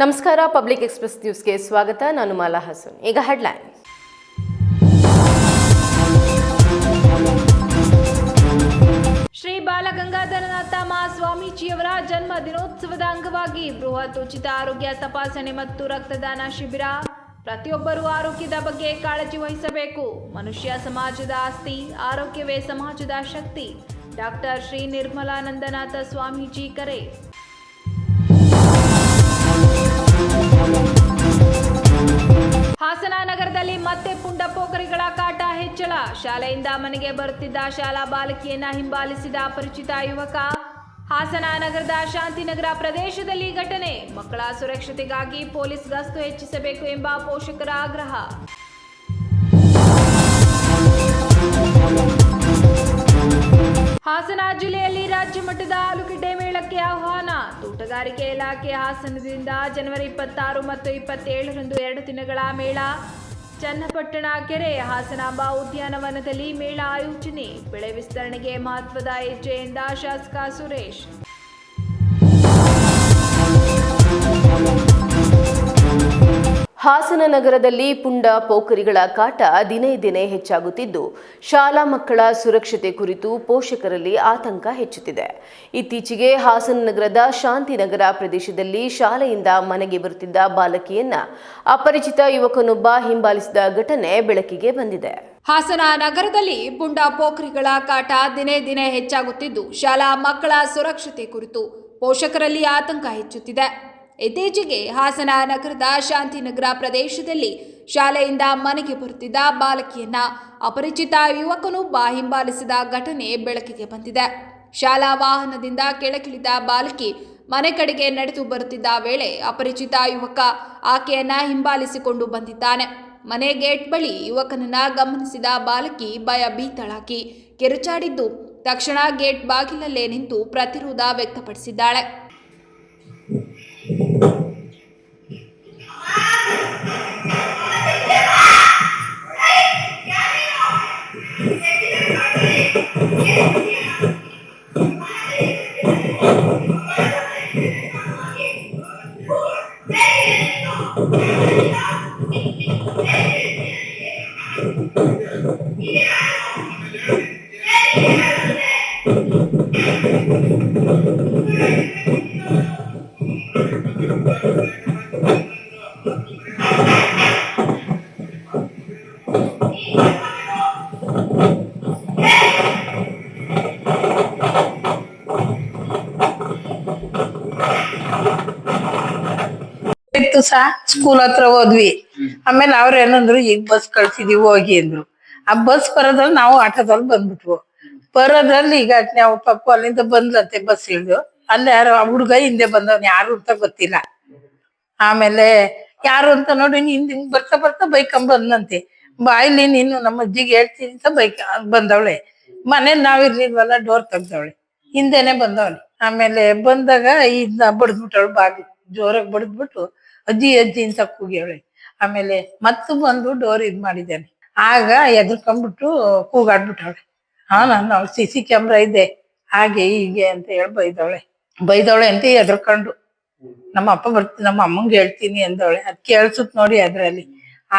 ನಮಸ್ಕಾರ. Public express ನ್ಯೂಸ್ಗೆ ಸ್ವಾಗತ. ನಾನು ಮಾಲಾ ಹಸನ್. ಈಗ ಹೆಡ್ಲೈನ್. ಶ್ರೀ ಬಾಲಗಂಗಾಧರನಾಥ ಮಹಾಸ್ವಾಮೀಜಿಯವರ ಜನ್ಮ ದಿನೋತ್ಸವದ ಅಂಗವಾಗಿ ಬೃಹತ್ ಉಚಿತ ಆರೋಗ್ಯ ತಪಾಸಣೆ ಮತ್ತು ರಕ್ತದಾನ ಶಿಬಿರ. ಪ್ರತಿಯೊಬ್ಬರೂ ಆರೋಗ್ಯದ ಬಗ್ಗೆ ಕಾಳಜಿ ವಹಿಸಬೇಕು. ಮನುಷ್ಯ ಸಮಾಜದ ಆಸ್ತಿ, ಆರೋಗ್ಯವೇ ಸಮಾಜದ ಶಕ್ತಿ. ಡಾಕ್ಟರ್ ಶ್ರೀ ನಿರ್ಮಲಾನಂದನಾಥ ಸ್ವಾಮೀಜಿ ಕರೆ. ಹಾಸನ ನಗರದಲ್ಲಿ ಮತ್ತೆ ಪುಂಡ ಪೋಖರಿಗಳ ಕಾಟ ಹೆಚ್ಚಳ. ಶಾಲೆಯಿಂದ ಮನೆಗೆ ಬರುತ್ತಿದ್ದ ಶಾಲಾ ಬಾಲಕಿಯನ್ನ ಹಿಂಬಾಲಿಸಿದ ಅಪರಿಚಿತ ಯುವಕ. ಹಾಸನ ನಗರದ ಶಾಂತಿನಗರ ಪ್ರದೇಶದಲ್ಲಿ ಘಟನೆ. ಮಕ್ಕಳ ಸುರಕ್ಷತೆಗಾಗಿ ಪೊಲೀಸ್ ಗಸ್ತು ಹೆಚ್ಚಿಸಬೇಕು ಎಂಬ ಪೋಷಕರ ಆಗ್ರಹ. ಹಾಸನ ಜಿಲ್ಲೆಯಲ್ಲಿ ರಾಜ್ಯ ಮಟ್ಟದ ಆಲೂಗೆಡ್ಡೆ ಮೇಳಕ್ಕೆ ಆಹ್ವಾನ. ತೋಟಗಾರಿಕೆ ಇಲಾಖೆ ಹಾಸನದಿಂದ ಜನವರಿ 26 ಮತ್ತು 27ರಂದು 2 ದಿನಗಳ ಮೇಳ. ಚನ್ನಪಟ್ಟಣ ಕೆರೆ ಹಾಸನಾಂಬ ಉದ್ಯಾನವನದಲ್ಲಿ ಮೇಳ ಆಯೋಜನೆ. ಬೆಳೆ ವಿಸ್ತರಣೆಗೆ ಮಹತ್ವದ ಹೆಜ್ಜೆ ಎಂದ ಶಾಸಕ ಸುರೇಶ್. ಹಾಸನ ನಗರದಲ್ಲಿ ಪುಂಡ ಪೋಖರಿಗಳ ಕಾಟ ದಿನೇ ದಿನೇ ಹೆಚ್ಚಾಗುತ್ತಿದ್ದು, ಶಾಲಾ ಮಕ್ಕಳ ಸುರಕ್ಷತೆ ಕುರಿತು ಪೋಷಕರಲ್ಲಿ ಆತಂಕ ಹೆಚ್ಚುತ್ತಿದೆ. ಇತ್ತೀಚೆಗೆ ಹಾಸನ ನಗರದ ಶಾಂತಿನಗರ ಪ್ರದೇಶದಲ್ಲಿ ಶಾಲೆಯಿಂದ ಮನೆಗೆ ಬರುತ್ತಿದ್ದ ಬಾಲಕಿಯನ್ನ ಅಪರಿಚಿತ ಯುವಕನೊಬ್ಬ ಹಿಂಬಾಲಿಸಿದ ಘಟನೆ ಬೆಳಕಿಗೆ ಬಂದಿದೆ. ಹಾಸನ ನಗರದಲ್ಲಿ ಪುಂಡ ಪೋಖರಿಗಳ ಕಾಟ ದಿನೇ ದಿನೇ ಹೆಚ್ಚಾಗುತ್ತಿದ್ದು, ಶಾಲಾ ಮಕ್ಕಳ ಸುರಕ್ಷತೆ ಕುರಿತು ಪೋಷಕರಲ್ಲಿ ಆತಂಕ ಹೆಚ್ಚುತ್ತಿದೆ. ಇತ್ತೀಚೆಗೆ ಹಾಸನ ನಗರದ ಶಾಂತಿನಗರ ಪ್ರದೇಶದಲ್ಲಿ ಶಾಲೆಯಿಂದ ಮನೆಗೆ ಬರುತ್ತಿದ್ದ ಬಾಲಕಿಯನ್ನ ಅಪರಿಚಿತ ಯುವಕನೊಬ್ಬ ಹಿಂಬಾಲಿಸಿದ ಘಟನೆ ಬೆಳಕಿಗೆ ಬಂದಿದೆ. ಶಾಲಾ ವಾಹನದಿಂದ ಕೆಳಗಿಳಿದ ಬಾಲಕಿ ಮನೆ ಕಡೆಗೆ ನಡೆದು ಬರುತ್ತಿದ್ದ ವೇಳೆ ಅಪರಿಚಿತ ಯುವಕ ಆಕೆಯನ್ನ ಹಿಂಬಾಲಿಸಿಕೊಂಡು ಬಂದಿದ್ದಾನೆ. ಮನೆ ಗೇಟ್ ಬಳಿ ಯುವಕನನ್ನ ಗಮನಿಸಿದ ಬಾಲಕಿ ಭಯಭೀತಳಾಗಿ ಕಿರುಚಾಡಿದ್ದು, ತಕ್ಷಣ ಗೇಟ್ ಬಾಗಿಲಲ್ಲೇ ನಿಂತು ಪ್ರತಿರೋಧ ವ್ಯಕ್ತಪಡಿಸಿದ್ದಾಳೆ. ಸ್ಕೂಲ್ ಹತ್ರ ಹೋದ್ವಿ. ಆಮೇಲೆ ಅವ್ರ ಏನಂದ್ರು, ಈಗ ಬಸ್ ಕಳ್ಸಿದೀವಿ ಹೋಗಿ ಅಂದ್ರು. ಆ ಬಸ್ ಬರೋದ್ರಲ್ಲಿ ನಾವು ಆಟೋದಲ್ಲಿ ಬಂದ್ಬಿಟ್ವು. ಬರೋದ್ರಲ್ಲಿ ಈಗ ನಾವು ಪಾಪ ಅಲ್ಲಿಂದ ಬಂದ್ಲಂತೆ ಬಸ್ ಇಳಿದು. ಅಲ್ಲಿ ಯಾರು ಹುಡ್ಗ ಹಿಂದೆ ಬಂದವ್ನು, ಯಾರು ಅಂತ ಗೊತ್ತಿಲ್ಲ. ಆಮೇಲೆ ಯಾರು ಅಂತ ನೋಡಿ ಹಿಂದ್ ಬರ್ತಾ ಬರ್ತಾ ಬೈಕೊಂಡ್ ಬಂದಂತೆ. ಬಾಯ್ಲಿ ನೀನು ನಮ್ಮ ಅಜ್ಜಿಗೆ ಹೇಳ್ತೀನಿ ಅಂತ ಬಂದವಳೆ. ಮನೇಲಿ ನಾವಿರ್ಲಿಲ್ವಲ್ಲ, ಡೋರ್ ತೆಗ್ದವಳೆ, ಹಿಂದೆನೆ ಬಂದವಳೆ. ಆಮೇಲೆ ಬಂದಾಗ ಇದನ್ನ ಬಡ್ದ್ಬಿಟ್ಟವಳು, ಬಾಗಿಲು ಜೋರಾಗಿ ಬಡ್ದ್ಬಿಟ್ಟು ಅಜ್ಜಿ ಅಜ್ಜಿ ಅಂತ ಕೂಗ್ಯವಳೆ. ಆಮೇಲೆ ಮತ್ತು ಬಂದು ಡೋರ್ ಇದ್ ಮಾಡಿದ್ದಾನೆ. ಆಗ ಎದ್ರಕೊಂಡ್ಬಿಟ್ಟು ಕೂಗಾಡ್ಬಿಟ್ಟವಳೆ. ನಾನು ಅವ್ಳು CC ಕ್ಯಾಮ್ರಾ ಇದೆ ಹಾಗೆ ಹೀಗೆ ಅಂತ ಹೇಳಿ ಬೈದವಳೆ ಅಂತ ಎದ್ರಕೊಂಡು. ನಮ್ಮ ಅಪ್ಪ ನಮ್ಮ ಅಮ್ಮಂಗೆ ಹೇಳ್ತೀನಿ ಅಂದವಳೆ. ಅದ್ ಕೇಳ್ಸುತ್ ನೋಡಿ ಅದ್ರಲ್ಲಿ.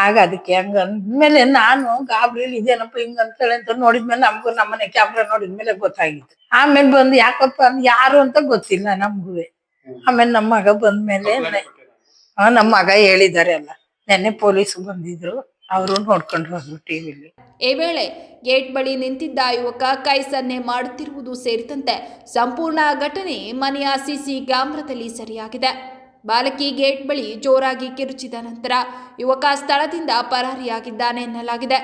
ಆಗ ಅದಕ್ಕೆ ಹಂಗ ಅಂದ್ಮೇಲೆ ನಾನು ಗಾಬ್ರಿಯಲ್ಲಿ ಇದೇನಪ್ಪ ಹಿಂಗ ಅಂತೇಳಿ ಅಂತ ನೋಡಿದ್ಮೇಲೆ ನಮ್ಗೂ ನಮ್ಮನೆ ಕ್ಯಾಮ್ರಾ ನೋಡಿದ್ಮೇಲೆ ಗೊತ್ತಾಗಿತ್ತು. ಆಮೇಲೆ ಬಂದು ಯಾಕಪ್ಪ ಯಾರು ಅಂತ ಗೊತ್ತಿಲ್ಲ ನಮ್ಗೂ. ಆಮೇಲೆ ನಮ್ಮ ಮಗ ಬಂದ್ಮೇಲೆ ನಮ್ಮ ಮಗ ಹೇಳಿದ್ದಾರೆ ಎಲ್ಲ. ನೆನ್ನೆ ಪೊಲೀಸ್ ಬಂದಿದ್ರು, ಅವರು ನೋಡ್ಕೊಂಡು ಹೋದ್ರು ಟಿವಿಲಿ. ಈ ವೇಳೆ ಗೇಟ್ ಬಳಿ ನಿಂತಿದ್ದ ಯುವಕ ಕೈ ಸನ್ನೆ ಮಾಡುತ್ತಿರುವುದು ಸೇರಿದಂತೆ ಸಂಪೂರ್ಣ ಘಟನೆ ಮನೆಯ CC ಕ್ಯಾಮೆರಾದಲ್ಲಿ ಸೆರೆಯಾಗಿದೆ. ಬಾಲಕಿ ಗೇಟ್ ಬಳಿ ಜೋರಾಗಿ ಕಿರುಚಿದ ನಂತರ ಯುವಕ ಸ್ಥಳದಿಂದ ಪರಾರಿಯಾಗಿದ್ದಾನೆ ಎನ್ನಲಾಗಿದೆ.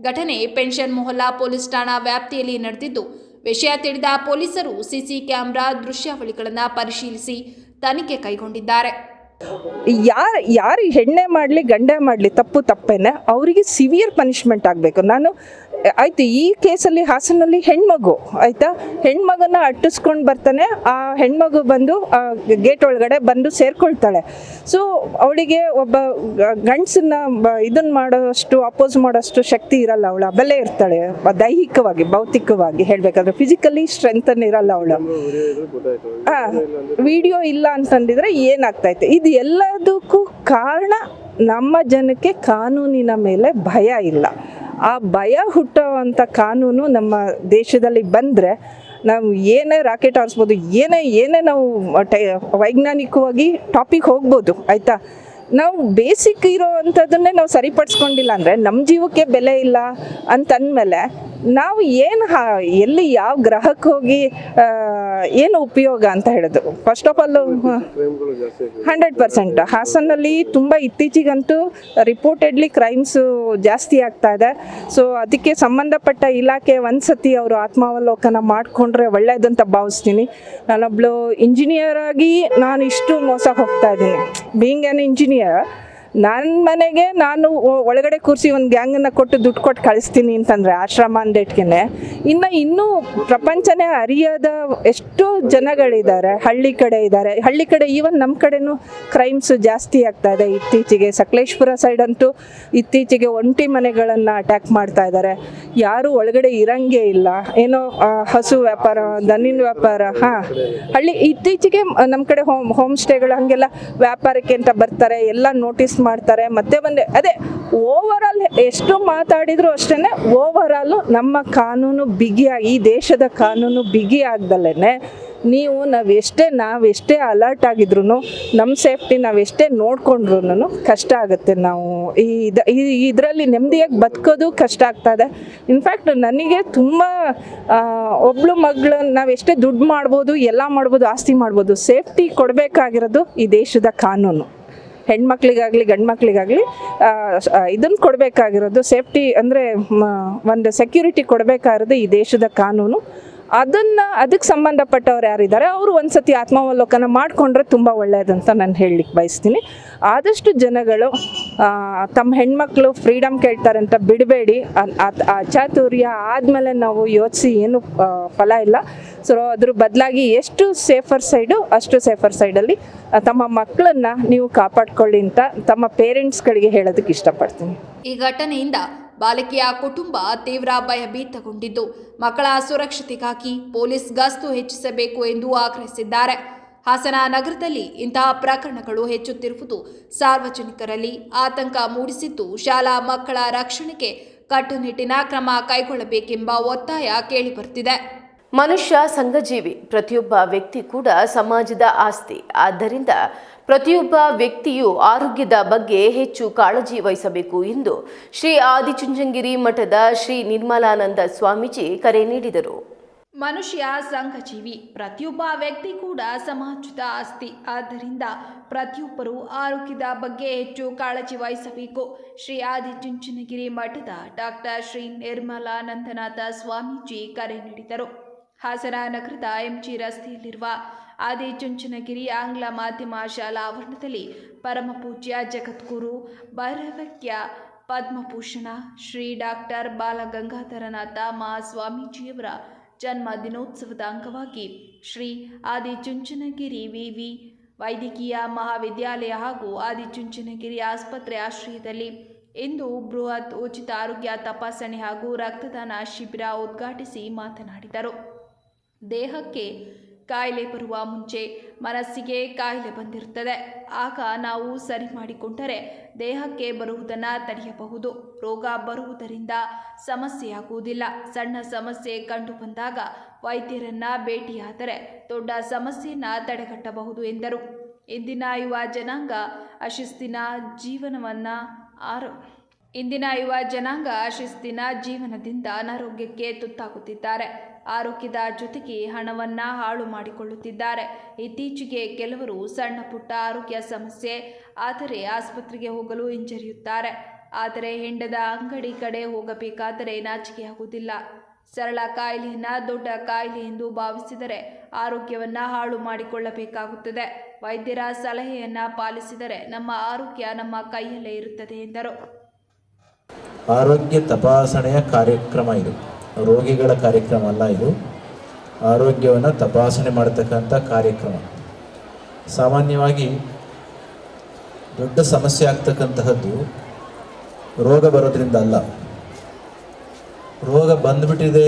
ಘಟನೆ ಪೆನ್ಷನ್ ಮೊಹಲ್ಲಾ ಪೊಲೀಸ್ ಠಾಣಾ ವ್ಯಾಪ್ತಿಯಲ್ಲಿ ನಡೆದಿದ್ದು, ವಿಷಯ ತಿಳಿದ ಪೊಲೀಸರು CC ಕ್ಯಾಮೆರಾ ದೃಶ್ಯಾವಳಿಗಳನ್ನು ಪರಿಶೀಲಿಸಿ ತನಿಖೆ ಕೈಗೊಂಡಿದ್ದಾರೆ. ಯಾರು ಹೆಣ್ಣೆ ಮಾಡಲಿ ಗಂಡೆ ಮಾಡಲಿ ತಪ್ಪೇನೆ, ಅವರಿಗೆ ಸಿವಿಯರ್ ಪನಿಷ್ಮೆಂಟ್ ಆಗಬೇಕು. ನಾನು ಆಯ್ತು, ಈ ಕೇಸಲ್ಲಿ ಹಾಸನಲ್ಲಿ ಹೆಣ್ಮಗು ಆಯ್ತಾ, ಹೆಣ್ಮಗನ್ನ ಅಟ್ಟಿಸ್ಕೊಂಡು ಬರ್ತಾನೆ. ಆ ಹೆಣ್ಮಗು ಬಂದು ಗೇಟ್ ಒಳಗಡೆ ಬಂದು ಸೇರ್ಕೊಳ್ತಾಳೆ. ಸೊ ಅವಳಿಗೆ ಒಬ್ಬ ಗಂಡಸನ್ನ ಇದನ್ನ ಮಾಡೋಷ್ಟು ಅಪೋಸ್ ಮಾಡೋಷ್ಟು ಶಕ್ತಿ ಇರಲ್ಲ, ಅವಳು ಅಬಲೆ ಇರ್ತಾಳೆ ದೈಹಿಕವಾಗಿ, ಭೌತಿಕವಾಗಿ ಹೇಳ್ಬೇಕಾದ್ರೆ. ಫಿಸಿಕಲಿ ಸ್ಟ್ರೆಂತ್ ಇರಲ್ಲ ಅವಳು. ವಿಡಿಯೋ ಇಲ್ಲ ಅಂತಂದಿದ್ರೆ ಏನಾಗ್ತೈತೆ, ಇದು ಅದು ಎಲ್ಲದಕ್ಕೂ ಕಾರಣ ನಮ್ಮ ಜನಕ್ಕೆ ಕಾನೂನಿನ ಮೇಲೆ ಭಯ ಇಲ್ಲ. ಆ ಭಯ ಹುಟ್ಟುವಂಥ ಕಾನೂನು ನಮ್ಮ ದೇಶದಲ್ಲಿ ಬಂದರೆ ನಾವು ಏನೇ ರಾಕೆಟ್ ಹಾರಿಸ್ಬೋದು, ಏನೇ ನಾವು ವೈಜ್ಞಾನಿಕವಾಗಿ ಟಾಪಿಕ್ ಹೋಗ್ಬೋದು, ಆಯಿತಾ. ನಾವು ಬೇಸಿಕ್ ಇರೋವಂಥದ್ದನ್ನೇ ನಾವು ಸರಿಪಡಿಸ್ಕೊಂಡಿಲ್ಲ ಅಂದರೆ ನಮ್ಮ ಜೀವಕ್ಕೆ ಬೆಲೆ ಇಲ್ಲ ಅಂತಂದಮೇಲೆ ನಾವು ಎಲ್ಲಿ ಯಾವ ಗ್ರಹಕ್ಕೆ ಹೋಗಿ ಏನು ಉಪಯೋಗ ಅಂತ ಹೇಳೋದು. ಫಸ್ಟ್ ಆಫ್ ಆಲ್ 100% ಹಾಸನಲ್ಲಿ ತುಂಬ ಇತ್ತೀಚೆಗಂತೂ ರಿಪೋರ್ಟೆಡ್ಲಿ ಕ್ರೈಮ್ಸು ಜಾಸ್ತಿ ಆಗ್ತಾ ಇದೆ. ಸೊ ಅದಕ್ಕೆ ಸಂಬಂಧಪಟ್ಟ ಇಲಾಖೆ ಒಂದ್ಸತಿ ಅವರು ಆತ್ಮಾವಲೋಕನ ಮಾಡಿಕೊಂಡ್ರೆ ಒಳ್ಳೆಯದಂತ ಭಾವಿಸ್ತೀನಿ. ನಾನೊಬ್ಳು ಇಂಜಿನಿಯರ್ ಆಗಿ ನಾನು ಇಷ್ಟು ಮೋಸ ಹೋಗ್ತಾ ಇದ್ದೀನಿ. ಬೀಯಿಂಗ್ ಆ್ಯನ್ ಇಂಜಿನಿಯರ್, ನನ್ನ ಮನೆಗೆ ನಾನು ಒಳಗಡೆ ಕೂರಿಸಿ ಒಂದು ಗ್ಯಾಂಗನ್ನು ಕೊಟ್ಟು ದುಡ್ಡು ಕೊಟ್ಟು ಕಳಿಸ್ತೀನಿ ಅಂತಂದರೆ ಆಶ್ರಮ ಅಂದೇಟ್ಗೆ ಇನ್ನೂ ಪ್ರಪಂಚನೇ ಅರಿಯದ ಎಷ್ಟೋ ಜನಗಳಿದ್ದಾರೆ. ಹಳ್ಳಿ ಕಡೆ ಈವನ್ ನಮ್ಮ ಕಡೆನೂ ಕ್ರೈಮ್ಸು ಜಾಸ್ತಿ ಆಗ್ತಾ ಇದೆ. ಇತ್ತೀಚೆಗೆ ಸಕಲೇಶ್ಪುರ ಸೈಡ್ ಅಂತೂ ಇತ್ತೀಚೆಗೆ ಒಂಟಿ ಮನೆಗಳನ್ನು ಅಟ್ಯಾಕ್ ಮಾಡ್ತಾ ಇದ್ದಾರೆ. ಯಾರೂ ಒಳಗಡೆ ಇರಂಗೇ ಇಲ್ಲ. ಏನೋ ಹಸು ವ್ಯಾಪಾರ, ದನಿನ ವ್ಯಾಪಾರ, ಹಳ್ಳಿ ಇತ್ತೀಚೆಗೆ ನಮ್ಮ ಕಡೆ ಹೋಮ್ ಸ್ಟೇಗಳು ಹಾಗೆಲ್ಲ ವ್ಯಾಪಾರಕ್ಕೆ ಅಂತ ಬರ್ತಾರೆ, ಎಲ್ಲ ನೋಟಿಸ್ ಮಾಡ್ತಾರೆ. ಮತ್ತೆ ಅದೇ ಓವರ್ ಆಲ್ ಎಷ್ಟು ಮಾತಾಡಿದ್ರು ಅಷ್ಟೇ, ಓವರ್ ಆಲ್ ನಮ್ಮ ಕಾನೂನು ಈ ದೇಶದ ಕಾನೂನು ಬಿಗಿ ಆಗ್ದಲೇ ನಾವೆಷ್ಟೇ ಅಲರ್ಟ್ ಆಗಿದ್ರು, ನಮ್ಮ ಸೇಫ್ಟಿ ನಾವೆಷ್ಟೇ ನೋಡ್ಕೊಂಡ್ರು ಕಷ್ಟ ಆಗುತ್ತೆ. ನಾವು ಇದರಲ್ಲಿ ನೆಮ್ಮದಿಯಾಗಿ ಬದುಕೋದು ಕಷ್ಟ ಆಗ್ತದೆ. ಇನ್ಫ್ಯಾಕ್ಟ್ ನನಗೆ ತುಂಬ ಒಬ್ಳು ಮಗಳು ನಾವೆಷ್ಟೇ ದುಡ್ಡು ಮಾಡ್ಬೋದು, ಎಲ್ಲ ಮಾಡ್ಬೋದು, ಆಸ್ತಿ ಮಾಡ್ಬೋದು, ಸೇಫ್ಟಿ ಕೊಡಬೇಕಾಗಿರೋದು ಈ ದೇಶದ ಕಾನೂನು. ಹೆಣ್ಮಕ್ಳಿಗಾಗಲಿ ಗಂಡು ಮಕ್ಳಿಗಾಗಲಿ ಇದನ್ನು ಕೊಡಬೇಕಾಗಿರೋದು ಸೇಫ್ಟಿ ಅಂದರೆ ಒಂದು ಸೆಕ್ಯೂರಿಟಿ ಕೊಡಬೇಕಾಗಿರೋದು ಈ ದೇಶದ ಕಾನೂನು. ಅದಕ್ಕೆ ಸಂಬಂಧಪಟ್ಟವ್ರು ಯಾರಿದ್ದಾರೆ ಅವರು ಒಂದ್ಸತಿ ಆತ್ಮಾವಲೋಕನ ಮಾಡಿಕೊಂಡ್ರೆ ತುಂಬ ಒಳ್ಳೆಯದಂತ ನಾನು ಹೇಳಲಿಕ್ಕೆ ಬಯಸ್ತೀನಿ. ಆದಷ್ಟು ಜನಗಳು ತಮ್ಮ ಹೆಣ್ಮಕ್ಳು ಫ್ರೀಡಮ್ ಕೇಳ್ತಾರೆ ಅಂತ ಬಿಡಬೇಡಿ. ಅಚಾತುರ್ಯ ಆದಮೇಲೆ ನಾವು ಯೋಚಿಸಿ ಏನು ಫಲ ಇಲ್ಲ. ಸೊ ಅದ್ರ ಬದಲಾಗಿ ಎಷ್ಟು ಸೇಫರ್ ಸೈಡು ಅಷ್ಟು ಸೇಫರ್ ಸೈಡಲ್ಲಿ ತಮ್ಮ ಮಕ್ಕಳನ್ನು ನೀವು ಕಾಪಾಡ್ಕೊಳ್ಳಿ ಅಂತ ತಮ್ಮ ಪೇರೆಂಟ್ಸ್ಗಳಿಗೆ ಹೇಳೋದಕ್ಕೆ ಇಷ್ಟಪಡ್ತೀನಿ. ಈ ಘಟನೆಯಿಂದ ಬಾಲಕಿಯ ಕುಟುಂಬ ತೀವ್ರ ಭಯಭೀತಗೊಂಡಿದ್ದು ಮಕ್ಕಳ ಸುರಕ್ಷತೆಗಾಗಿ ಪೊಲೀಸ್ ಗಸ್ತು ಹೆಚ್ಚಿಸಬೇಕು ಎಂದು ಆಗ್ರಹಿಸಿದ್ದಾರೆ. ಹಾಸನ ನಗರದಲ್ಲಿ ಇಂತಹ ಪ್ರಕರಣಗಳು ಹೆಚ್ಚುತ್ತಿರುವುದು ಸಾರ್ವಜನಿಕರಲ್ಲಿ ಆತಂಕ ಮೂಡಿಸಿದ್ದು ಶಾಲಾ ಮಕ್ಕಳ ರಕ್ಷಣೆಗೆ ಕಟ್ಟುನಿಟ್ಟಿನ ಕ್ರಮ ಕೈಗೊಳ್ಳಬೇಕೆಂಬ ಒತ್ತಾಯ ಕೇಳಿಬರುತ್ತಿದೆ. ಮನುಷ್ಯ ಸಂಘಜೀವಿ. ಪ್ರತಿಯೊಬ್ಬ ವ್ಯಕ್ತಿ ಕೂಡ ಸಮಾಜದ ಆಸ್ತಿ. ಆದ್ದರಿಂದ ಪ್ರತಿಯೊಬ್ಬ ವ್ಯಕ್ತಿಯು ಆರೋಗ್ಯದ ಬಗ್ಗೆ ಹೆಚ್ಚು ಕಾಳಜಿ ವಹಿಸಬೇಕು ಎಂದು ಶ್ರೀ ಆದಿಚುಂಚನಗಿರಿ ಮಠದ ಶ್ರೀ ನಿರ್ಮಲಾನಂದ ಸ್ವಾಮೀಜಿ ಕರೆ ನೀಡಿದರು. ಮನುಷ್ಯ ಸಂಘಜೀವಿ. ಪ್ರತಿಯೊಬ್ಬ ವ್ಯಕ್ತಿ ಕೂಡ ಸಮಾಜದ ಆಸ್ತಿ. ಆದ್ದರಿಂದ ಪ್ರತಿಯೊಬ್ಬರು ಆರೋಗ್ಯದ ಬಗ್ಗೆ ಹೆಚ್ಚು ಕಾಳಜಿ ವಹಿಸಬೇಕು. ಶ್ರೀ ಆದಿಚುಂಚನಗಿರಿ ಮಠದ ಡಾಕ್ಟರ್ ಶ್ರೀ ನಿರ್ಮಲಾನಂದನಾಥ ಸ್ವಾಮೀಜಿ ಕರೆ ನೀಡಿದರು. ಹಾಸನ ನಗರದ ಎಂಜಿ ರಸ್ತೆಯಲ್ಲಿರುವ ಆದಿಚುಂಚನಗಿರಿ ಆಂಗ್ಲ ಮಾಧ್ಯಮ ಶಾಲಾ ಆವರಣದಲ್ಲಿ ಪರಮಪೂಜ್ಯ ಜಗದ್ಗುರು ಭೈರವಕ್ಯ ಪದ್ಮಭೂಷಣ ಶ್ರೀ ಡಾಕ್ಟರ್ ಬಾಲಗಂಗಾಧರನಾಥ ಮಹಾಸ್ವಾಮೀಜಿಯವರ ಜನ್ಮ ದಿನೋತ್ಸವದ ಅಂಗವಾಗಿ ಶ್ರೀ ಆದಿಚುಂಚನಗಿರಿ ವಿವಿ ವೈದ್ಯಕೀಯ ಮಹಾವಿದ್ಯಾಲಯ ಹಾಗೂ ಆದಿಚುಂಚನಗಿರಿ ಆಸ್ಪತ್ರೆ ಆಶ್ರಯದಲ್ಲಿ ಇಂದು ಬೃಹತ್ ಉಚಿತ ಆರೋಗ್ಯ ತಪಾಸಣೆ ಹಾಗೂ ರಕ್ತದಾನ ಶಿಬಿರ ಉದ್ಘಾಟಿಸಿ ಮಾತನಾಡಿದರು. ದೇಹಕ್ಕೆ ಕಾಯಿಲೆ ಬರುವ ಮುಂಚೆ ಮನಸ್ಸಿಗೆ ಕಾಯಿಲೆ ಬಂದಿರುತ್ತದೆ. ಆಗ ನಾವು ಸರಿ ಮಾಡಿಕೊಂಡರೆ ದೇಹಕ್ಕೆ ಬರುವುದನ್ನು ತಡೆಯಬಹುದು. ರೋಗ ಬರುವುದರಿಂದ ಸಮಸ್ಯೆಯಾಗುವುದಿಲ್ಲ. ಸಣ್ಣ ಸಮಸ್ಯೆ ಕಂಡು ಬಂದಾಗ ವೈದ್ಯರನ್ನ ಭೇಟಿಯಾದರೆ ದೊಡ್ಡ ಸಮಸ್ಯೆಯನ್ನು ತಡೆಗಟ್ಟಬಹುದು ಎಂದರು. ಇಂದಿನ ಯುವ ಜನಾಂಗ ಅಶಿಸ್ತಿನ ಜೀವನದಿಂದ ಅನಾರೋಗ್ಯಕ್ಕೆ ತುತ್ತಾಗುತ್ತಿದ್ದಾರೆ. ಆರೋಗ್ಯದ ಜೊತೆಗೆ ಹಣವನ್ನು ಹಾಳು ಮಾಡಿಕೊಳ್ಳುತ್ತಿದ್ದಾರೆ. ಇತ್ತೀಚೆಗೆ ಕೆಲವರು ಸಣ್ಣ ಪುಟ್ಟ ಆರೋಗ್ಯ ಸಮಸ್ಯೆ ಆದರೆ ಆಸ್ಪತ್ರೆಗೆ ಹೋಗಲು ಹಿಂಜರಿಯುತ್ತಾರೆ. ಆದರೆ ಹೆಂಡದ ಅಂಗಡಿ ಕಡೆ ಹೋಗಬೇಕಾದರೆ ನಾಚಿಕೆಯಾಗುವುದಿಲ್ಲ. ಸರಳ ಕಾಯಿಲೆಯನ್ನು ದೊಡ್ಡ ಕಾಯಿಲೆ ಎಂದು ಭಾವಿಸಿದರೆ ಆರೋಗ್ಯವನ್ನು ಹಾಳು ಮಾಡಿಕೊಳ್ಳಬೇಕಾಗುತ್ತದೆ. ವೈದ್ಯರ ಸಲಹೆಯನ್ನು ಪಾಲಿಸಿದರೆ ನಮ್ಮ ಆರೋಗ್ಯ ನಮ್ಮ ಕೈಯಲ್ಲೇ ಇರುತ್ತದೆ ಎಂದರು. ಆರೋಗ್ಯ ತಪಾಸಣೆಯ ಕಾರ್ಯಕ್ರಮ ಇದು, ರೋಗಿಗಳ ಕಾರ್ಯಕ್ರಮ ಅಲ್ಲ. ಇದು ಆರೋಗ್ಯವನ್ನು ತಪಾಸಣೆ ಮಾಡತಕ್ಕಂಥ ಕಾರ್ಯಕ್ರಮ. ಸಾಮಾನ್ಯವಾಗಿ ದೊಡ್ಡ ಸಮಸ್ಯೆ ಆಗ್ತಕ್ಕಂತಹದ್ದು ರೋಗ ಬರೋದ್ರಿಂದ ಅಲ್ಲ. ರೋಗ ಬಂದುಬಿಟ್ಟಿದೆ,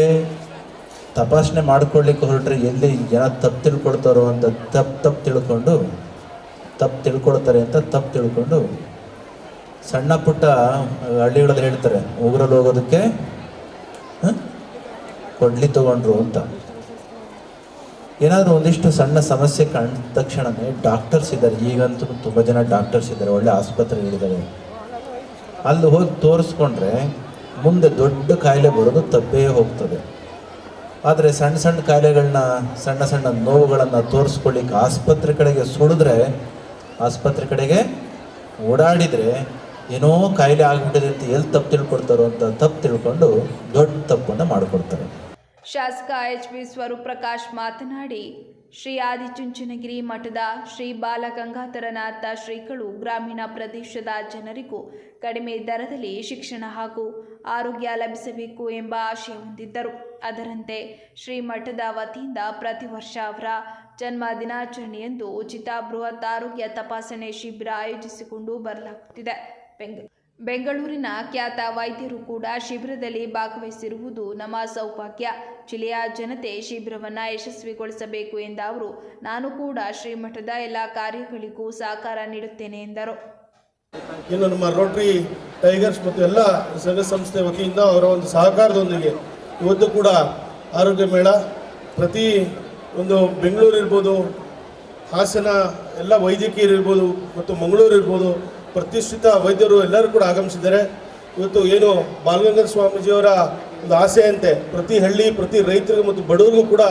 ತಪಾಸಣೆ ಮಾಡ್ಕೊಳ್ಳಿಕ್ಕೆ ಹೊರಟ್ರೆ ಎಲ್ಲಿ ಜನ ತಪ್ಪು ತಿಳ್ಕೊಳ್ತಾರೋ ಅಂತ ತಪ್ಪು ತಿಳ್ಕೊಂಡು ತಪ್ಪು ತಿಳ್ಕೊಳ್ತಾರೆ ಅಂತ ತಪ್ಪು ತಿಳ್ಕೊಂಡು ಸಣ್ಣ ಪುಟ್ಟ ಹಳ್ಳಿಗಳಲ್ಲಿ ಹೇಳ್ತಾರೆ ಉಗುರಲ್ಲಿ ಹೋಗೋದಕ್ಕೆ ಕೊಡ್ಲಿ ತಗೊಂಡ್ರು ಅಂತ. ಏನಾದರೂ ಒಂದಿಷ್ಟು ಸಣ್ಣ ಸಮಸ್ಯೆ ಕಂಡ ತಕ್ಷಣವೇ ಡಾಕ್ಟರ್ಸ್ ಇದ್ದಾರೆ, ಈಗಂತೂ ತುಂಬ ಜನ ಡಾಕ್ಟರ್ಸ್ ಇದ್ದಾರೆ, ಒಳ್ಳೆ ಆಸ್ಪತ್ರೆಗಳಿದ್ದಾವೆ. ಅಲ್ಲಿ ಹೋಗಿ ತೋರಿಸ್ಕೊಂಡ್ರೆ ಮುಂದೆ ದೊಡ್ಡ ಕಾಯಿಲೆ ಬರೋದು ತಪ್ಪೇ ಹೋಗ್ತದೆ. ಆದರೆ ಸಣ್ಣ ಸಣ್ಣ ಕಾಯಿಲೆಗಳನ್ನ, ಸಣ್ಣ ಸಣ್ಣ ನೋವುಗಳನ್ನು ತೋರಿಸ್ಕೊಳ್ಳಿಕ್ಕೆ ಆಸ್ಪತ್ರೆ ಕಡೆಗೆ ಸುಳಿದ್ರೆ, ಆಸ್ಪತ್ರೆ ಕಡೆಗೆ ಓಡಾಡಿದರೆ ಏನೋ ಕಾಯಿಲೆ ಆಗಿಬಿಟ್ಟಿದೆ ಅಂತ ಎಲ್ಲಿ ತಪ್ಪು ತಿಳ್ಕೊಡ್ತಾರೋ ಅಂತ ತಪ್ಪು ತಿಳ್ಕೊಂಡು ದೊಡ್ಡ ತಪ್ಪನ್ನು ಮಾಡಿಕೊಡ್ತಾರೆ. ಶಾಸಕ HB ಸ್ವರೂಪ್ ಪ್ರಕಾಶ್ ಮಾತನಾಡಿ, ಶ್ರೀ ಆದಿಚುಂಚನಗಿರಿ ಮಠದ ಶ್ರೀ ಬಾಲಗಂಗಾಧರನಾಥ ಶ್ರೀಗಳು ಗ್ರಾಮೀಣ ಪ್ರದೇಶದ ಜನರಿಗೂ ಕಡಿಮೆ ದರದಲ್ಲಿ ಶಿಕ್ಷಣ ಹಾಗೂ ಆರೋಗ್ಯ ಲಭಿಸಬೇಕು ಎಂಬ ಆಶಯ ಹೊಂದಿದ್ದರು. ಅದರಂತೆ ಶ್ರೀ ಮಠದ ವತಿಯಿಂದ ಪ್ರತಿ ವರ್ಷ ಅವರ ಜನ್ಮ ದಿನಾಚರಣೆಯಂದು ಉಚಿತ ಬೃಹತ್ ಆರೋಗ್ಯ ತಪಾಸಣೆ ಶಿಬಿರ ಆಯೋಜಿಸಿಕೊಂಡು ಬರಲಾಗುತ್ತಿದೆ. ಬೆಂಗಳೂರಿನ ಖ್ಯಾತ ವೈದ್ಯರು ಕೂಡ ಶಿಬಿರದಲ್ಲಿ ಭಾಗವಹಿಸಿರುವುದು ನಮ್ಮ ಸೌಭಾಗ್ಯ. ಜಿಲ್ಲೆಯ ಜನತೆ ಶಿಬಿರವನ್ನು ಯಶಸ್ವಿಗೊಳಿಸಬೇಕು ಎಂದ ಅವರು, ನಾನು ಕೂಡ ಶ್ರೀಮಠದ ಎಲ್ಲ ಕಾರ್ಯಗಳಿಗೂ ಸಹಕಾರ ನೀಡುತ್ತೇನೆ ಎಂದರು. ಇನ್ನು ನಮ್ಮ ರೋಟರಿ ಟೈಗರ್ಸ್ ಮತ್ತು ಎಲ್ಲ ಸಂಘ ಸಂಸ್ಥೆ ವತಿಯಿಂದ ಅವರ ಒಂದು ಸಹಕಾರದೊಂದಿಗೆ ಇವತ್ತು ಕೂಡ ಆರೋಗ್ಯ ಮೇಳ ಪ್ರತಿ ಒಂದು ಬೆಂಗಳೂರು ಇರ್ಬೋದು, ಹಾಸನ ಎಲ್ಲ ವೈದ್ಯಕೀಯರು ಇರ್ಬೋದು ಮತ್ತು ಮಂಗಳೂರು ಇರ್ಬೋದು, ಪ್ರತಿಷ್ಠಿತ ವೈದ್ಯರು ಎಲ್ಲರೂ ಕೂಡ ಆಗಮಿಸಿದ್ದಾರೆ. ಇವತ್ತು ಏನು ಬಾಲಗಂಗಾಧರ ಸ್ವಾಮೀಜಿಯವರ ಒಂದು ಆಸೆಯಂತೆ ಪ್ರತಿ ಹಳ್ಳಿ, ಪ್ರತಿ ರೈತರಿಗೂ ಮತ್ತು ಬಡವರಿಗೂ ಕೂಡ